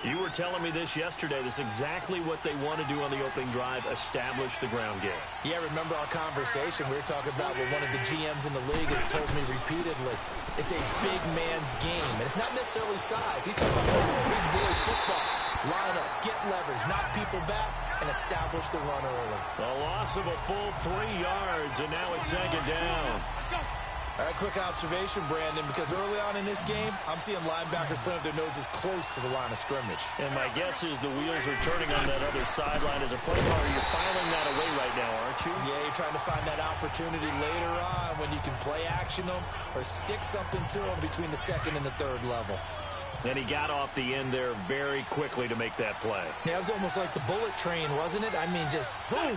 You were telling me this yesterday. This is exactly what they want to do on the opening drive, establish the ground game. Yeah, remember our conversation? We were talking about what one of the GMs in the league has told me repeatedly. It's a big man's game, and it's not necessarily size. He's talking about playing some big boy football. Line up, get leverage, knock people back, and establish the run early. A loss of a full 3 yards, and now it's second down. All right, quick observation, Brandon, because early on in this game, I'm seeing linebackers putting up their noses close to the line of scrimmage. And my guess is the wheels are turning on that other sideline as a play caller. You're filing that away right now, aren't you? Yeah, you're trying to find that opportunity later on when you can play action them or stick something to them between the second and the third level. And he got off the end there very quickly to make that play. Yeah, it was almost like the bullet train, wasn't it? I mean, just zoom,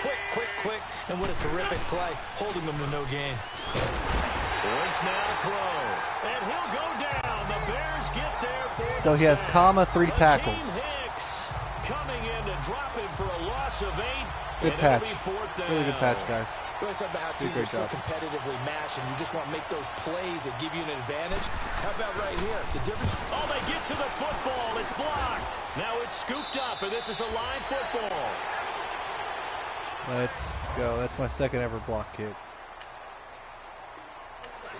quick, quick, quick, and what a terrific play, holding them to no gain. Wentz now to throw, and he'll go down. The Bears get there for So he has comma 3 tackles. Hicks coming in to drop him for a loss of 8. Good patch. Really good patch, guys. We're talking about how teams are so competitively matched, and you just want to make those plays that give you an advantage. How about right here? The difference. Oh, they get to the football. It's blocked. Now it's scooped up, and this is a live football. Let's go. That's my second ever block kick.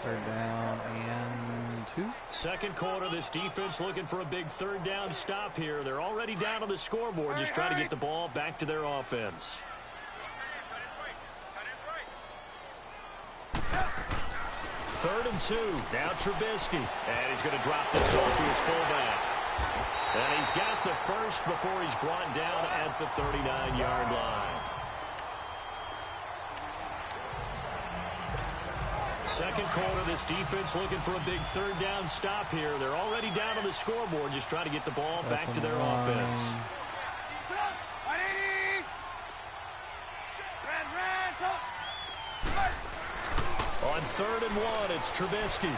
3rd down and 2. Second quarter, this defense looking for a big 3rd down stop here. They're already down on the scoreboard, just trying to get the ball back to their offense. 3rd and 2. Now Trubisky. And he's going to drop this off to his fullback. And he's got the first before he's brought down at the 39-yard line. Second quarter, this defense looking for a big third down stop here. They're already down on the scoreboard, just trying to get the ball back to their offense. On 3rd and 1, it's Trubisky.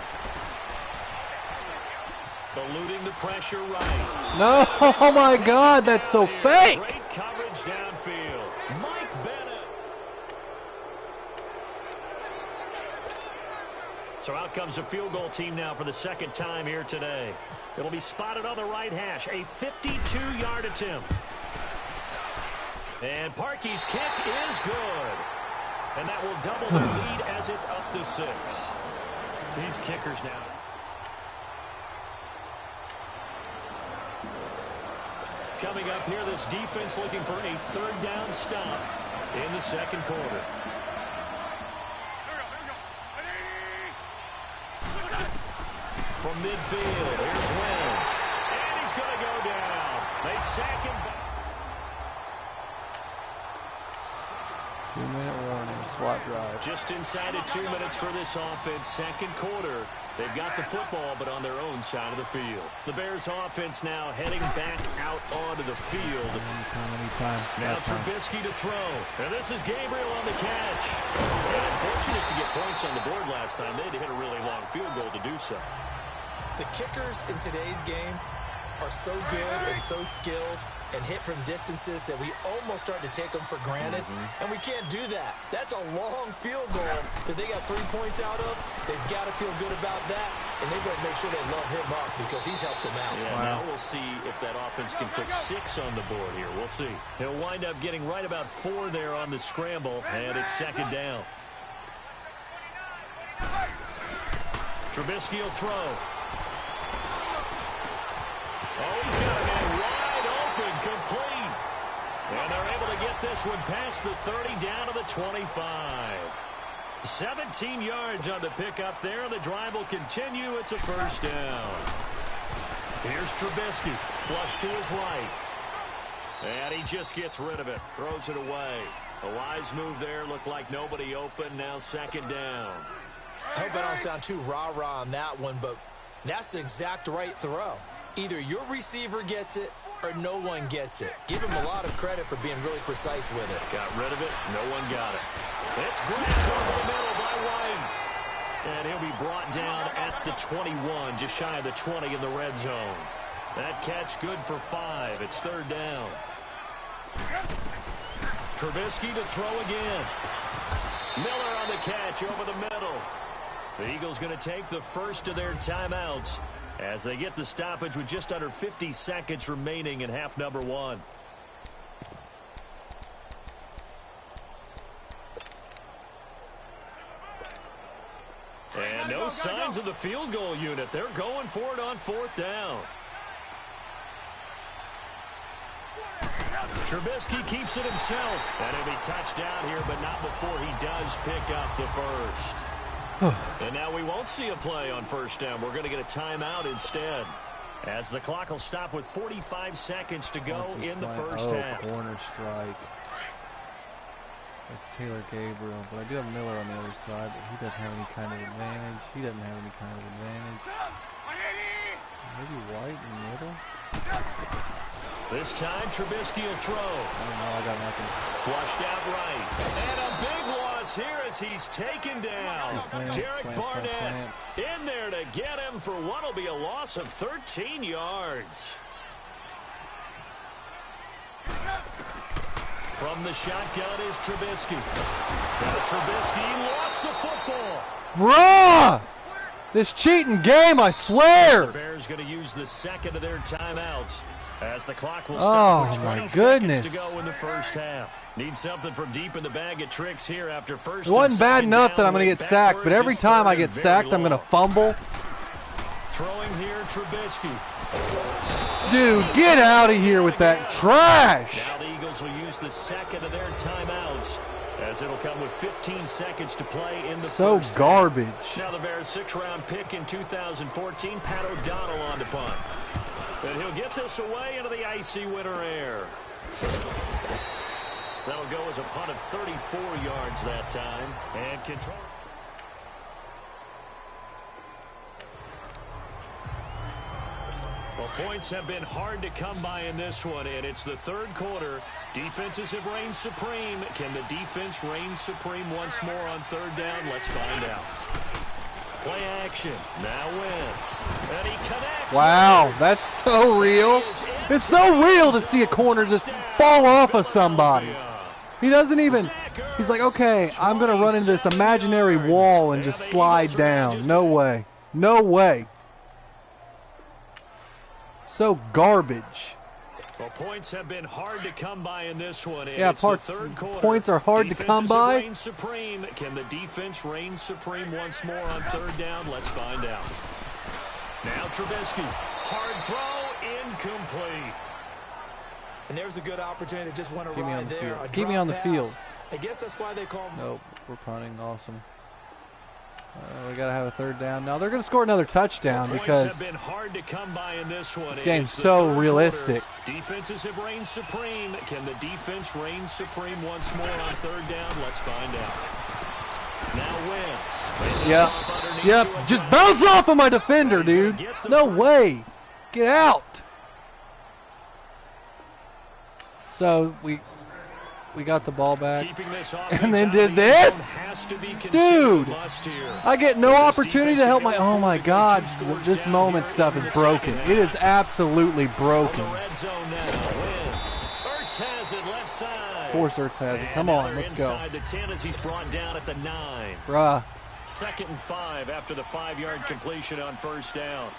Eluding the pressure right. No, oh my God, that's so fake. Great coverage downfield. Mike Bennett. So out comes a field goal team now for the second time here today. It'll be spotted on the right hash. A 52-yard attempt. And Parkey's kick is good. And that will double the lead as it's up to 6. These kickers now. Coming up here, this defense looking for a third down stop in the second quarter. From midfield, here's Wentz. And he's going to go down. They sack him back. 2-minute warning, slot drive. Just inside of 2 minutes for this offense. Second quarter. They've got the football, but on their own side of the field. The Bears offense now heading back out onto the field. Anytime. Now Trubisky to throw. And this is Gabriel on the catch. And unfortunate to get points on the board last time. They had to hit a really long field goal to do so. The kickers in today's game are so good and so skilled and hit from distances that we almost start to take them for granted. And we can't do that. That's a long field goal that they got 3 points out of. They've got to feel good about that, and they've got to make sure they love him up because he's helped them out. Yeah, now we'll see if that offense can put 6 on the board here. We'll see. He'll wind up getting right about 4 there on the scramble, and it's second down. Trubisky will throw. Oh, he's got a man wide open, complete. And they're able to get this one past the 30 down to the 25. 17 yards on the pickup there. The drive will continue. It's a first down. Here's Trubisky. Flush to his right. And he just gets rid of it. Throws it away. A wise move there. Looked like nobody open. Now second down. I hope I don't sound too rah-rah on that one, but that's the exact right throw. Either your receiver gets it or no one gets it. Give him a lot of credit for being really precise with it. Got rid of it. No one got it. It's grabbed over the middle by White. And he'll be brought down at the 21, just shy of the 20 in the red zone. That catch good for 5. It's third down. Trubisky to throw again. Miller on the catch over the middle. The Eagles going to take the first of their timeouts as they get the stoppage with just under 50 seconds remaining in half number 1. And no signs of the field goal unit. They're going for it on 4th down. Trubisky keeps it himself. And he'll be touched down here, but not before he does pick up the first. And now we won't see a play on first down. We're going to get a timeout instead, as the clock will stop with 45 seconds to go in the first half. Corner strike. That's Taylor Gabriel, but I do have Miller on the other side, but he doesn't have any kind of advantage. Maybe White in the middle. This time, Trubisky will throw. I don't know, I got nothing. Flushed out right. And a big loss here as he's taken down. Derek Barnett in there to get him for what will be a loss of 13 yards. From the shotgun is Trubisky. And Trubisky lost the football. Bruh! This cheating game, I swear! The Bears going to use the second of their timeouts as the clock will stop with 20 seconds to go in the first half. Need something from deep in the bag of tricks here after first. It wasn't bad enough that I'm going to get sacked, but every time I get sacked, I'm going to fumble. Throwing here, Trubisky. Dude, get out of here with that trash! Now the Eagles will use the second of their timeouts, as it'll come with 15 seconds to play in the first. So garbage. Now the Bears' 6th-round pick in 2014, Pat O'Donnell on to punt. And he'll get this away into the icy winter air. That'll go as a punt of 34 yards that time. And control. Well, points have been hard to come by in this one, and it's the third quarter. Defenses have reigned supreme. Can the defense reign supreme once more on third down? Let's find out. Play action. Now Wentz. And he connects. Wow, that's so real. It's so real to see a corner just fall off of somebody. He doesn't even, he's like, okay, I'm going to run into this imaginary wall and just slide down. No way. No way. So garbage. Well, points have been hard to come by in this one. Yeah, points are hard to come by. Supreme. Can the defense reign supreme once more on third down? Let's find out. Now Trubisky. Hard throw, incomplete. And there's a good opportunity. Just want to ride there. Keep me on the field. I guess that's why they call him. Nope, we're punting. Awesome. We got to have a third down. Now they're going to score another touchdown because have been hard to come by in this one. This game's so realistic. Defenses have reigned supreme. Can the defense reign supreme once more on third down? Let's find out. Now Wentz. Yep. Just bounce off of my defender, dude. No way. Get out. So we got the ball back and then did this? Dude, I get no opportunity to help my, oh my God, this moment stuff is broken. It is absolutely broken. Of course Ertz has it. Come on, let's go. Bruh. 2nd and 5 after the 5-yard completion on first down.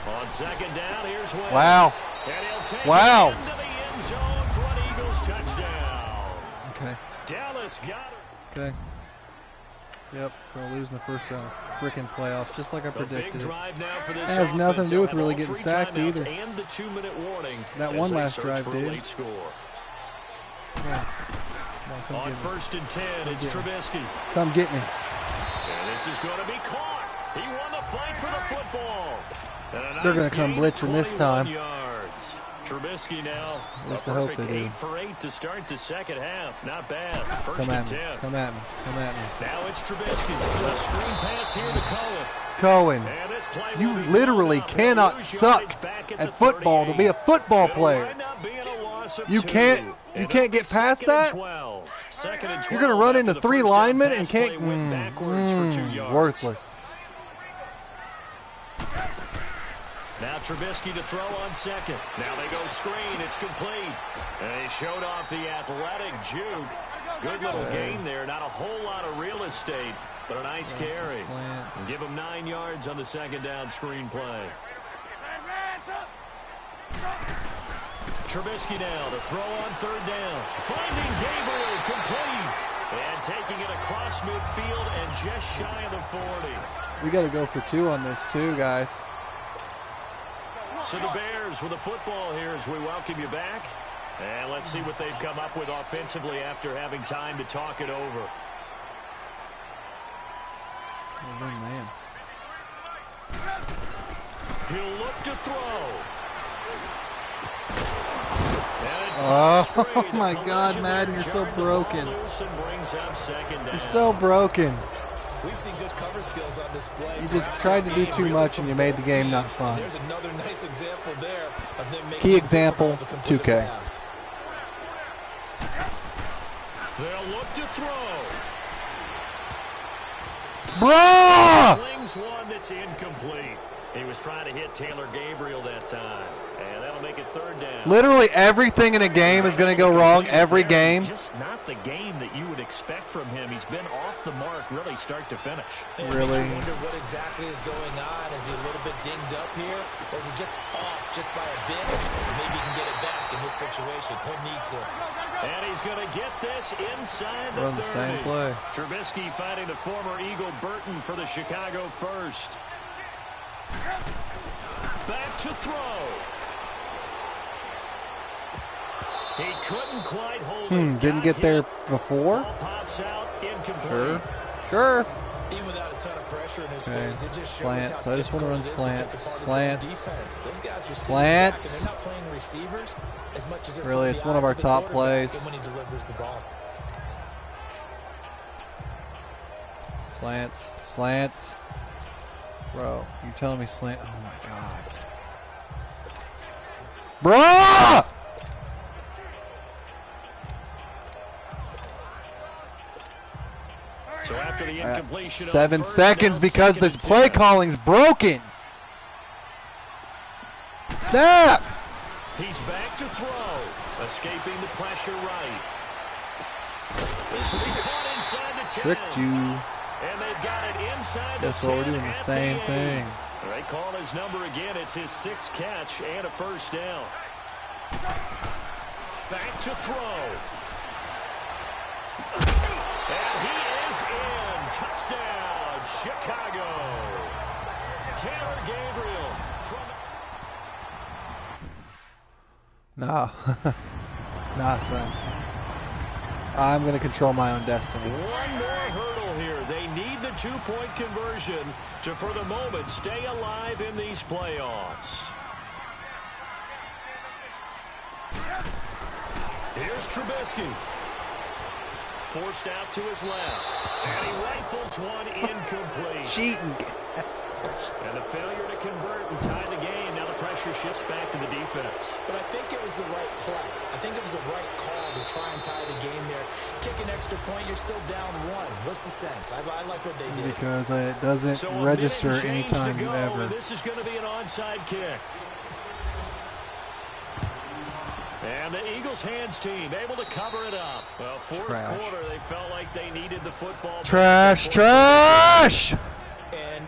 On second down, here's Wentz. Wow. And he'll take wow. it into the end zone for an Eagles touchdown. Okay. Dallas got it. Okay. Yep, we're going to lose in the first round. Freaking playoffs, just like I predicted. It has nothing to do with really getting sacked either. And the 2-minute warning that one last drive did. Yeah. On 1st and 10, it's Trubisky. Come get me. And this is going to be caught. He won the fight for the football. They're going to come blitzing this time. Yards. Trubisky now. At least I hope they do. 8 for 8 to start the second half. Not bad. First Come and at me. 10. Come at me. Come at me. Now it's Trubisky. A screen pass here to Cohen. Cohen, you literally cannot suck at football to be a football player. You can't get past that? You're going to run into 3 linemen and can't... worthless. Now Trubisky to throw on second. Now they go screen. It's complete. And he showed off the athletic juke. Good little gain there. Not a whole lot of real estate, but a nice carry. And give him 9 yards on the second down screen play. Trubisky now to throw on third down. Finding Gabriel complete. And taking it across midfield and just shy of the 40. We got to go for 2 on this too, guys. So the Bears with the football here as we welcome you back. And let's see what they've come up with offensively after having time to talk it over. Oh, man. He'll look to throw. Oh my God, Madden, you're so broken. You're so broken. We've seen good cover skills on display. You just tried to do too much and you made the game not fun. There's another nice example there of them making key example, 2K. They'll look to throw. Bruh! Slings one that's incomplete. He was trying to hit Taylor Gabriel that time. And that'll make it third down. Literally everything in a game is going to go wrong every game. Just not the game that you would expect from him. He's been off the mark really start to finish. Really? I wonder what exactly is going on. Is he a little bit dinged up here? Or is he just off just by a bit? Maybe he can get it back in this situation. He'll need to. And he's going to get this inside the 30. Run the same play. Trubisky fighting the former Eagle Burton for the Chicago first. Back to throw. He couldn't quite hold it. Didn't get there before? Ball pops out, Sure. incomplete. Sure. Even without a ton of pressure in his Okay. face, it just shows Slants. how I just want to run difficult it is to pick slants. apart his own Slants. defense. Those guys are sitting Slants. back and they're not playing receivers as much as they're Really, playing it's the one of eyes our the top quarterback plays. and when he delivers the ball. Slants. Slants. Bro, you telling me slant? Oh my god. Bruh! So after the incompletion on 7 first seconds down, because second this and play 10. calling's broken. Snap! He's back to throw, escaping the pressure right. This will be caught inside the 10. Tricked you. And they've got it inside Guess the what, 10 we're doing the at same the 8. thing. They call his number again. It's his 6th catch and a first down. Back to throw. And he is in. Touchdown, Chicago. Taylor Gabriel from... Nah. Nah, son. I'm going to control my own destiny. One more hurdle here. They need the 2-point conversion to, for the moment, stay alive in these playoffs. Here's Trubisky. Forced out to his left. And he rifles one incomplete. Cheating. And the failure to convert and tie the game. Now the pressure shifts back to the defense. But I think it was the right play. I think it was the right call to try and tie the game there. Kick an extra point, you're still down 1. What's the sense? I like what they did. Because it doesn't So a register minute and change anytime to you go, ever. and this is going to be an onside kick. And the Eagles hands team able to cover it up. Well, fourth quarter, they felt like they needed the football. Trash, trash! And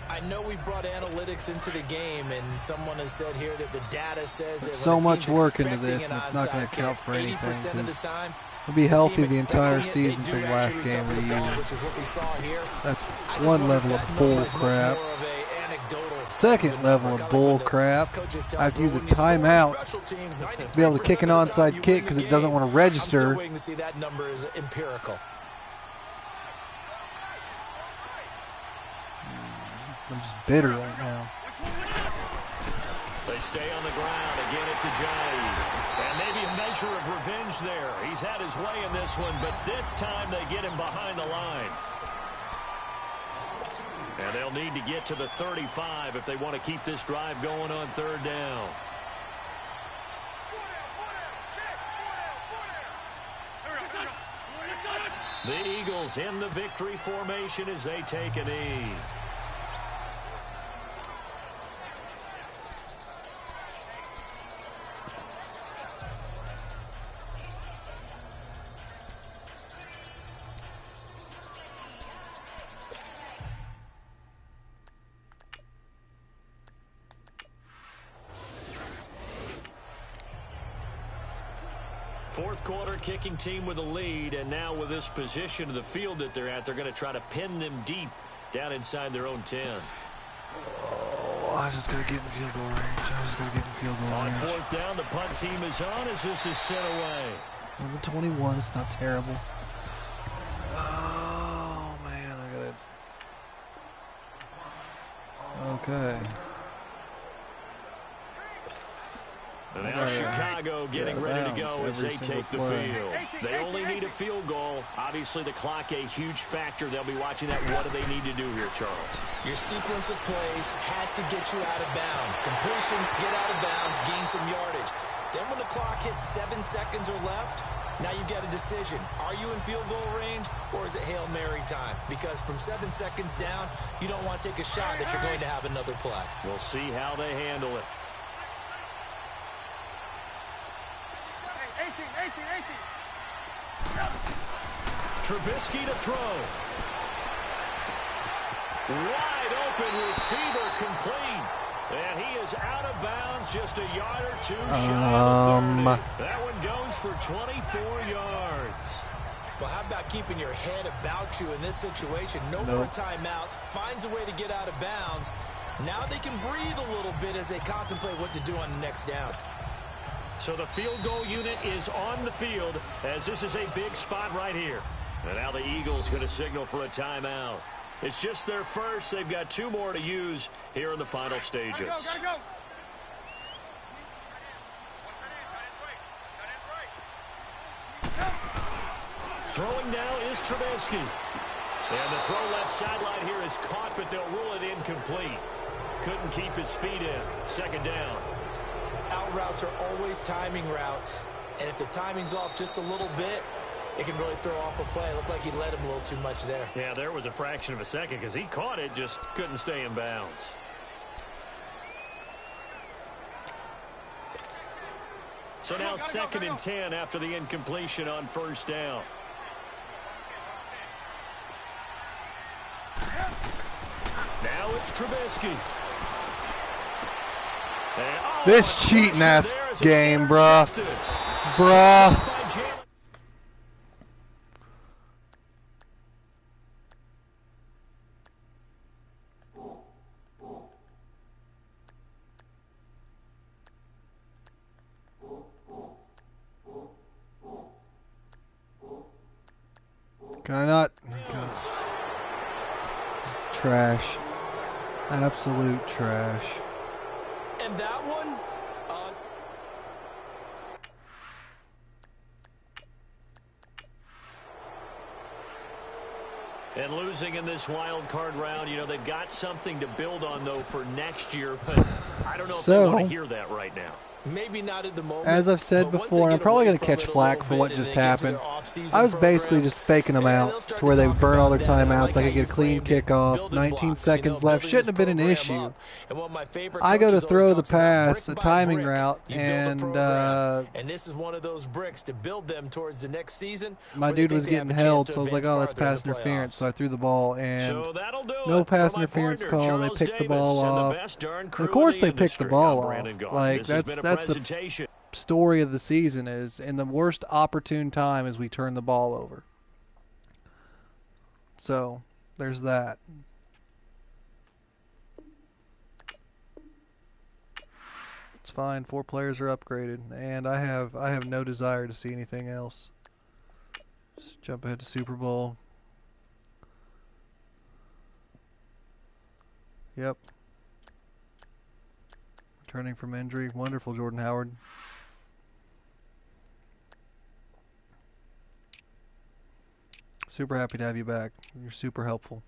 I know we brought analytics into the game, and someone has said here that the data says that So when a much team's work into expecting this, an and it's not going onside to count kick, for anything. 80% of the 'Cause time, we'll be healthy the entire expecting it, season they till do the last actually game of the recover ball, year. which is what we saw here. That's I just one wonder level if of that bull number is much crap. more of a anecdotal Second than level number. of Kinda like bull when the crap. coaches I tell have us, to use a when you score timeout special teams, to be able to kick an 93% of the time onside you kick win because the it doesn't game. want to I'm still register. waiting to see that number is empirical. I'm just bitter right now. They stay on the ground. Again, it's Ajayi. And maybe a measure of revenge there. He's had his way in this one, but this time they get him behind the line. And they'll need to get to the 35 if they want to keep this drive going on third down. The Eagles in the victory formation as they take a knee. Fourth quarter, kicking team with a lead, and now with this position of the field that they're at, they're going to try to pin them deep down inside their own 10. Oh, I just got to get in field goal range. On fourth down, the punt team is on as this is sent away. On the 21, it's not terrible. Oh, man, I got it. Okay. And now Chicago getting ready to go as they take the field. They only need a field goal. Obviously, the clock a huge factor. They'll be watching that. What do they need to do here, Charles? Your sequence of plays has to get you out of bounds. Completions, get out of bounds, gain some yardage. Then when the clock hits 7 seconds or left, now you get a decision. Are you in field goal range, or is it Hail Mary time? Because from 7 seconds down, you don't want to take a shot that you're going to have another play. We'll see how they handle it. Trubisky to throw. Wide open receiver complete. And he is out of bounds just a yard or two shy of 30. That one goes for 24 yards. Well, how about keeping your head about you in this situation? No more timeouts. Finds a way to get out of bounds. Now they can breathe a little bit as they contemplate what to do on the next down. So the field goal unit is on the field as this is a big spot right here. And now the Eagles going to signal for a timeout. It's just their first. They've got 2 more to use here in the final stages. Gotta go. Throwing now is Trubisky. And the throw left sideline here is caught, but they'll rule it incomplete. Couldn't keep his feet in. Second down. Out routes are always timing routes. And if the timing's off just a little bit, it can really throw off a play. It looked like he led him a little too much there. Yeah, there was a fraction of a second because he caught it, just couldn't stay in bounds. So now second and 10 after the incompletion on first down. Now it's Trubisky. And, This cheating ass game, bruh. Bruh. Can I not? God. Trash. Absolute trash. And that one, and losing in this wild card round, you know, they've got something to build on, though, for next year. But I don't know if they want to hear that right now. maybe not at the moment. As I've said before, I'm probably going to catch flack for what just happened. I was basically just faking them out to where they burn all their timeouts. I could get a clean kickoff, 19 seconds left. Shouldn't have been an issue. I go to throw the pass, a timing route, and this is one of those bricks to build them towards the next season. my dude was getting held, so I was like, oh, that's pass interference. So I threw the ball, and no pass interference call. They picked the ball off. And of course they picked the ball off. Like, that's the story of the season, is in the worst opportune time as we turn the ball over. So there's that. It's fine. 4 players are upgraded, and I have no desire to see anything else. Just jump ahead to Super Bowl. Yep. Returning from injury. Wonderful, Jordan Howard. Super happy to have you back. You're super helpful.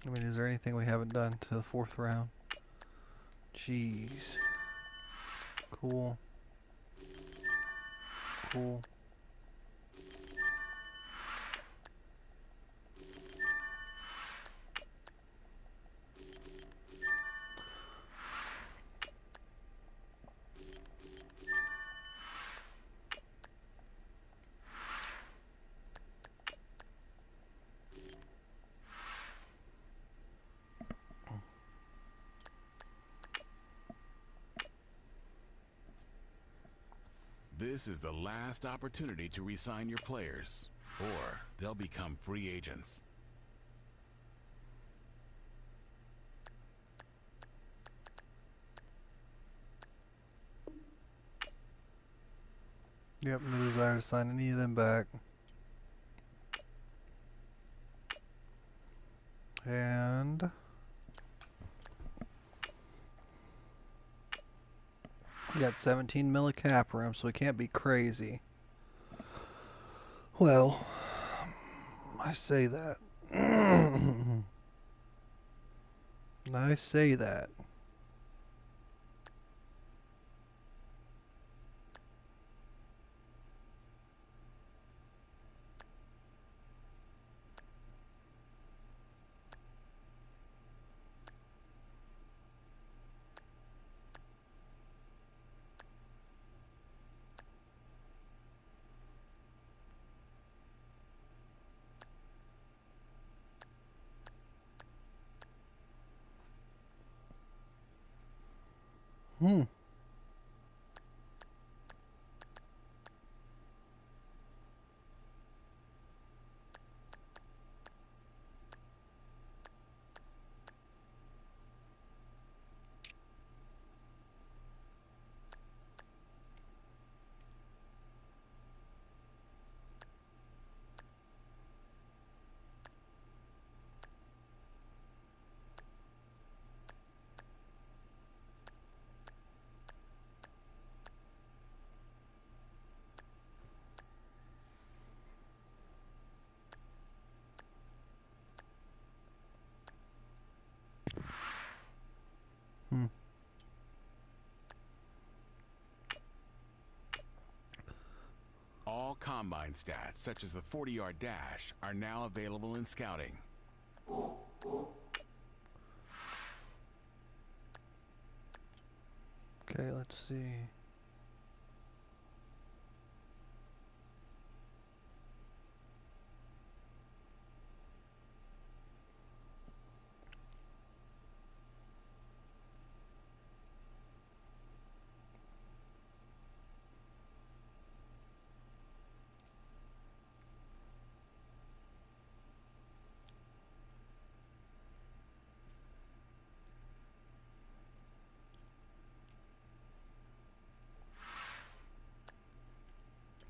I mean, is there anything we haven't done to the 4th round? Jeez. Cool. Cool. This is the last opportunity to re-sign your players, or they'll become free agents. Yep, no desire to sign any of them back. And we got 17 mil of cap room, so we can't be crazy. Well, I say that. I say that. all combine stats, such as the 40-yard dash, are now available in scouting. Okay, let's see.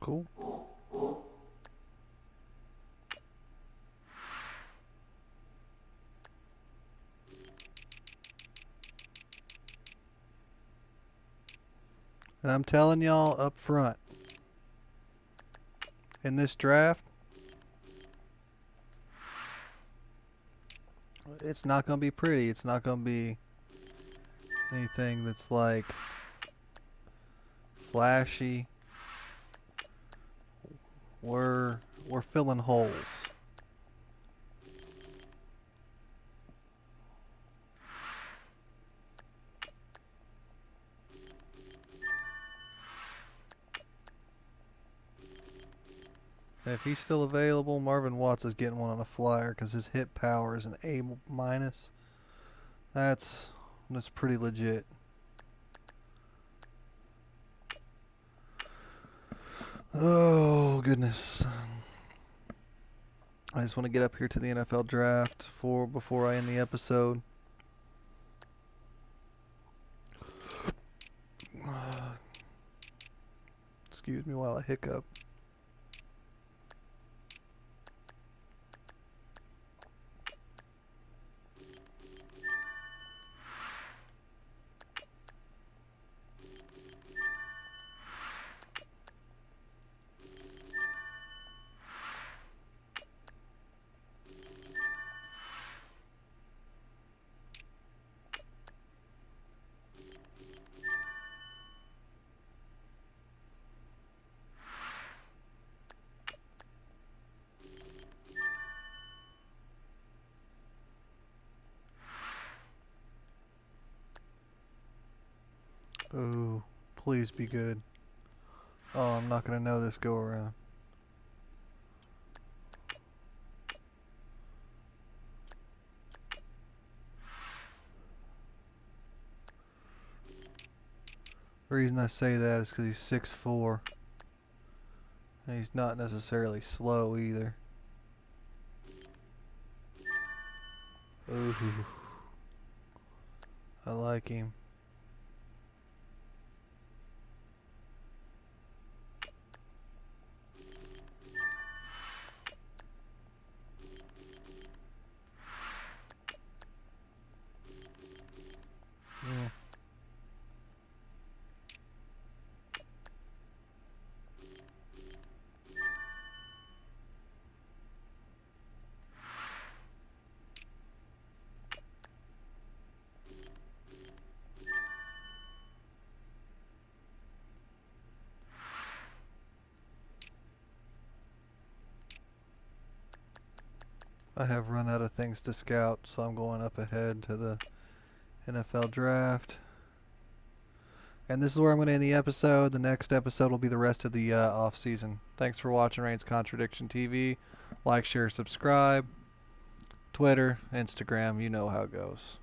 Cool. And I'm telling y'all up front, in this draft, it's not going to be pretty. It's not going to be anything that's like flashy. We're filling holes. If he's still available, Marvin Watts is getting one on a flyer because his hit power is an A minus. That's pretty legit. Oh goodness. I just want to get up here to the NFL draft before I end the episode. Excuse me while I hiccup. Oh, please be good. Oh, I'm not gonna know this go around. The reason I say that is because he's 6'4". And he's not necessarily slow either. Ooh, I like him. Yeah. I have run out of things to scout, so I'm going up ahead to the NFL draft. And this is where I'm going to end the episode. The next episode will be the rest of the off season. Thanks for watching Raine's Contradiction TV. Like, share, subscribe. Twitter, Instagram, you know how it goes.